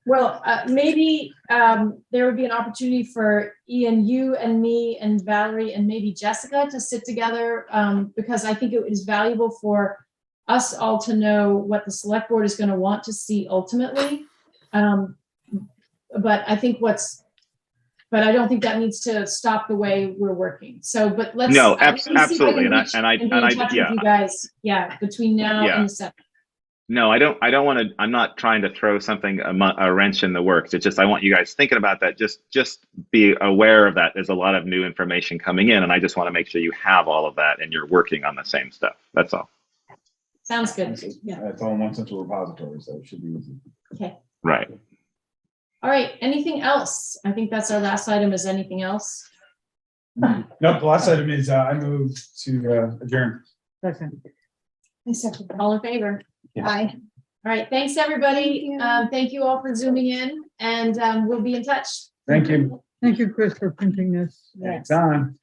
S1: Well, maybe there would be an opportunity for Ian, you and me and Valerie and maybe Jessica to sit together, because I think it is valuable for us all to know what the select board is going to want to see ultimately. But I think but I don't think that needs to stop the way we're working. So, but let's.
S5: No,
S1: let me see if I can
S5: absolutely.
S1: reach
S5: And I,
S1: be in touch with you guys. Yeah, between now
S5: Yeah.
S1: and the 7th.
S5: No, I don't want to, I'm not trying to throw something, a wrench in the works. It's just, I want you guys thinking about that. Just be aware of that. There's a lot of new information coming in, and I just want to make sure you have all of that and you're working on the same stuff. That's all.
S1: Sounds good.
S3: Yeah.
S2: It's all in one central repository, so it should be easy.
S1: Okay.
S5: Right.
S1: All right. Anything else? I think that's our last item. Is anything else?
S2: Nope, the last item is, I move to adjourn.
S7: Second.
S3: I second that.
S1: All in favor?
S3: Aye.
S1: All right. Thanks, everybody.
S3: Thank you.
S1: Thank you all for zooming in, and we'll be in touch.
S2: Thank you.
S7: Thank you, Chris, for printing this.
S2: Anytime.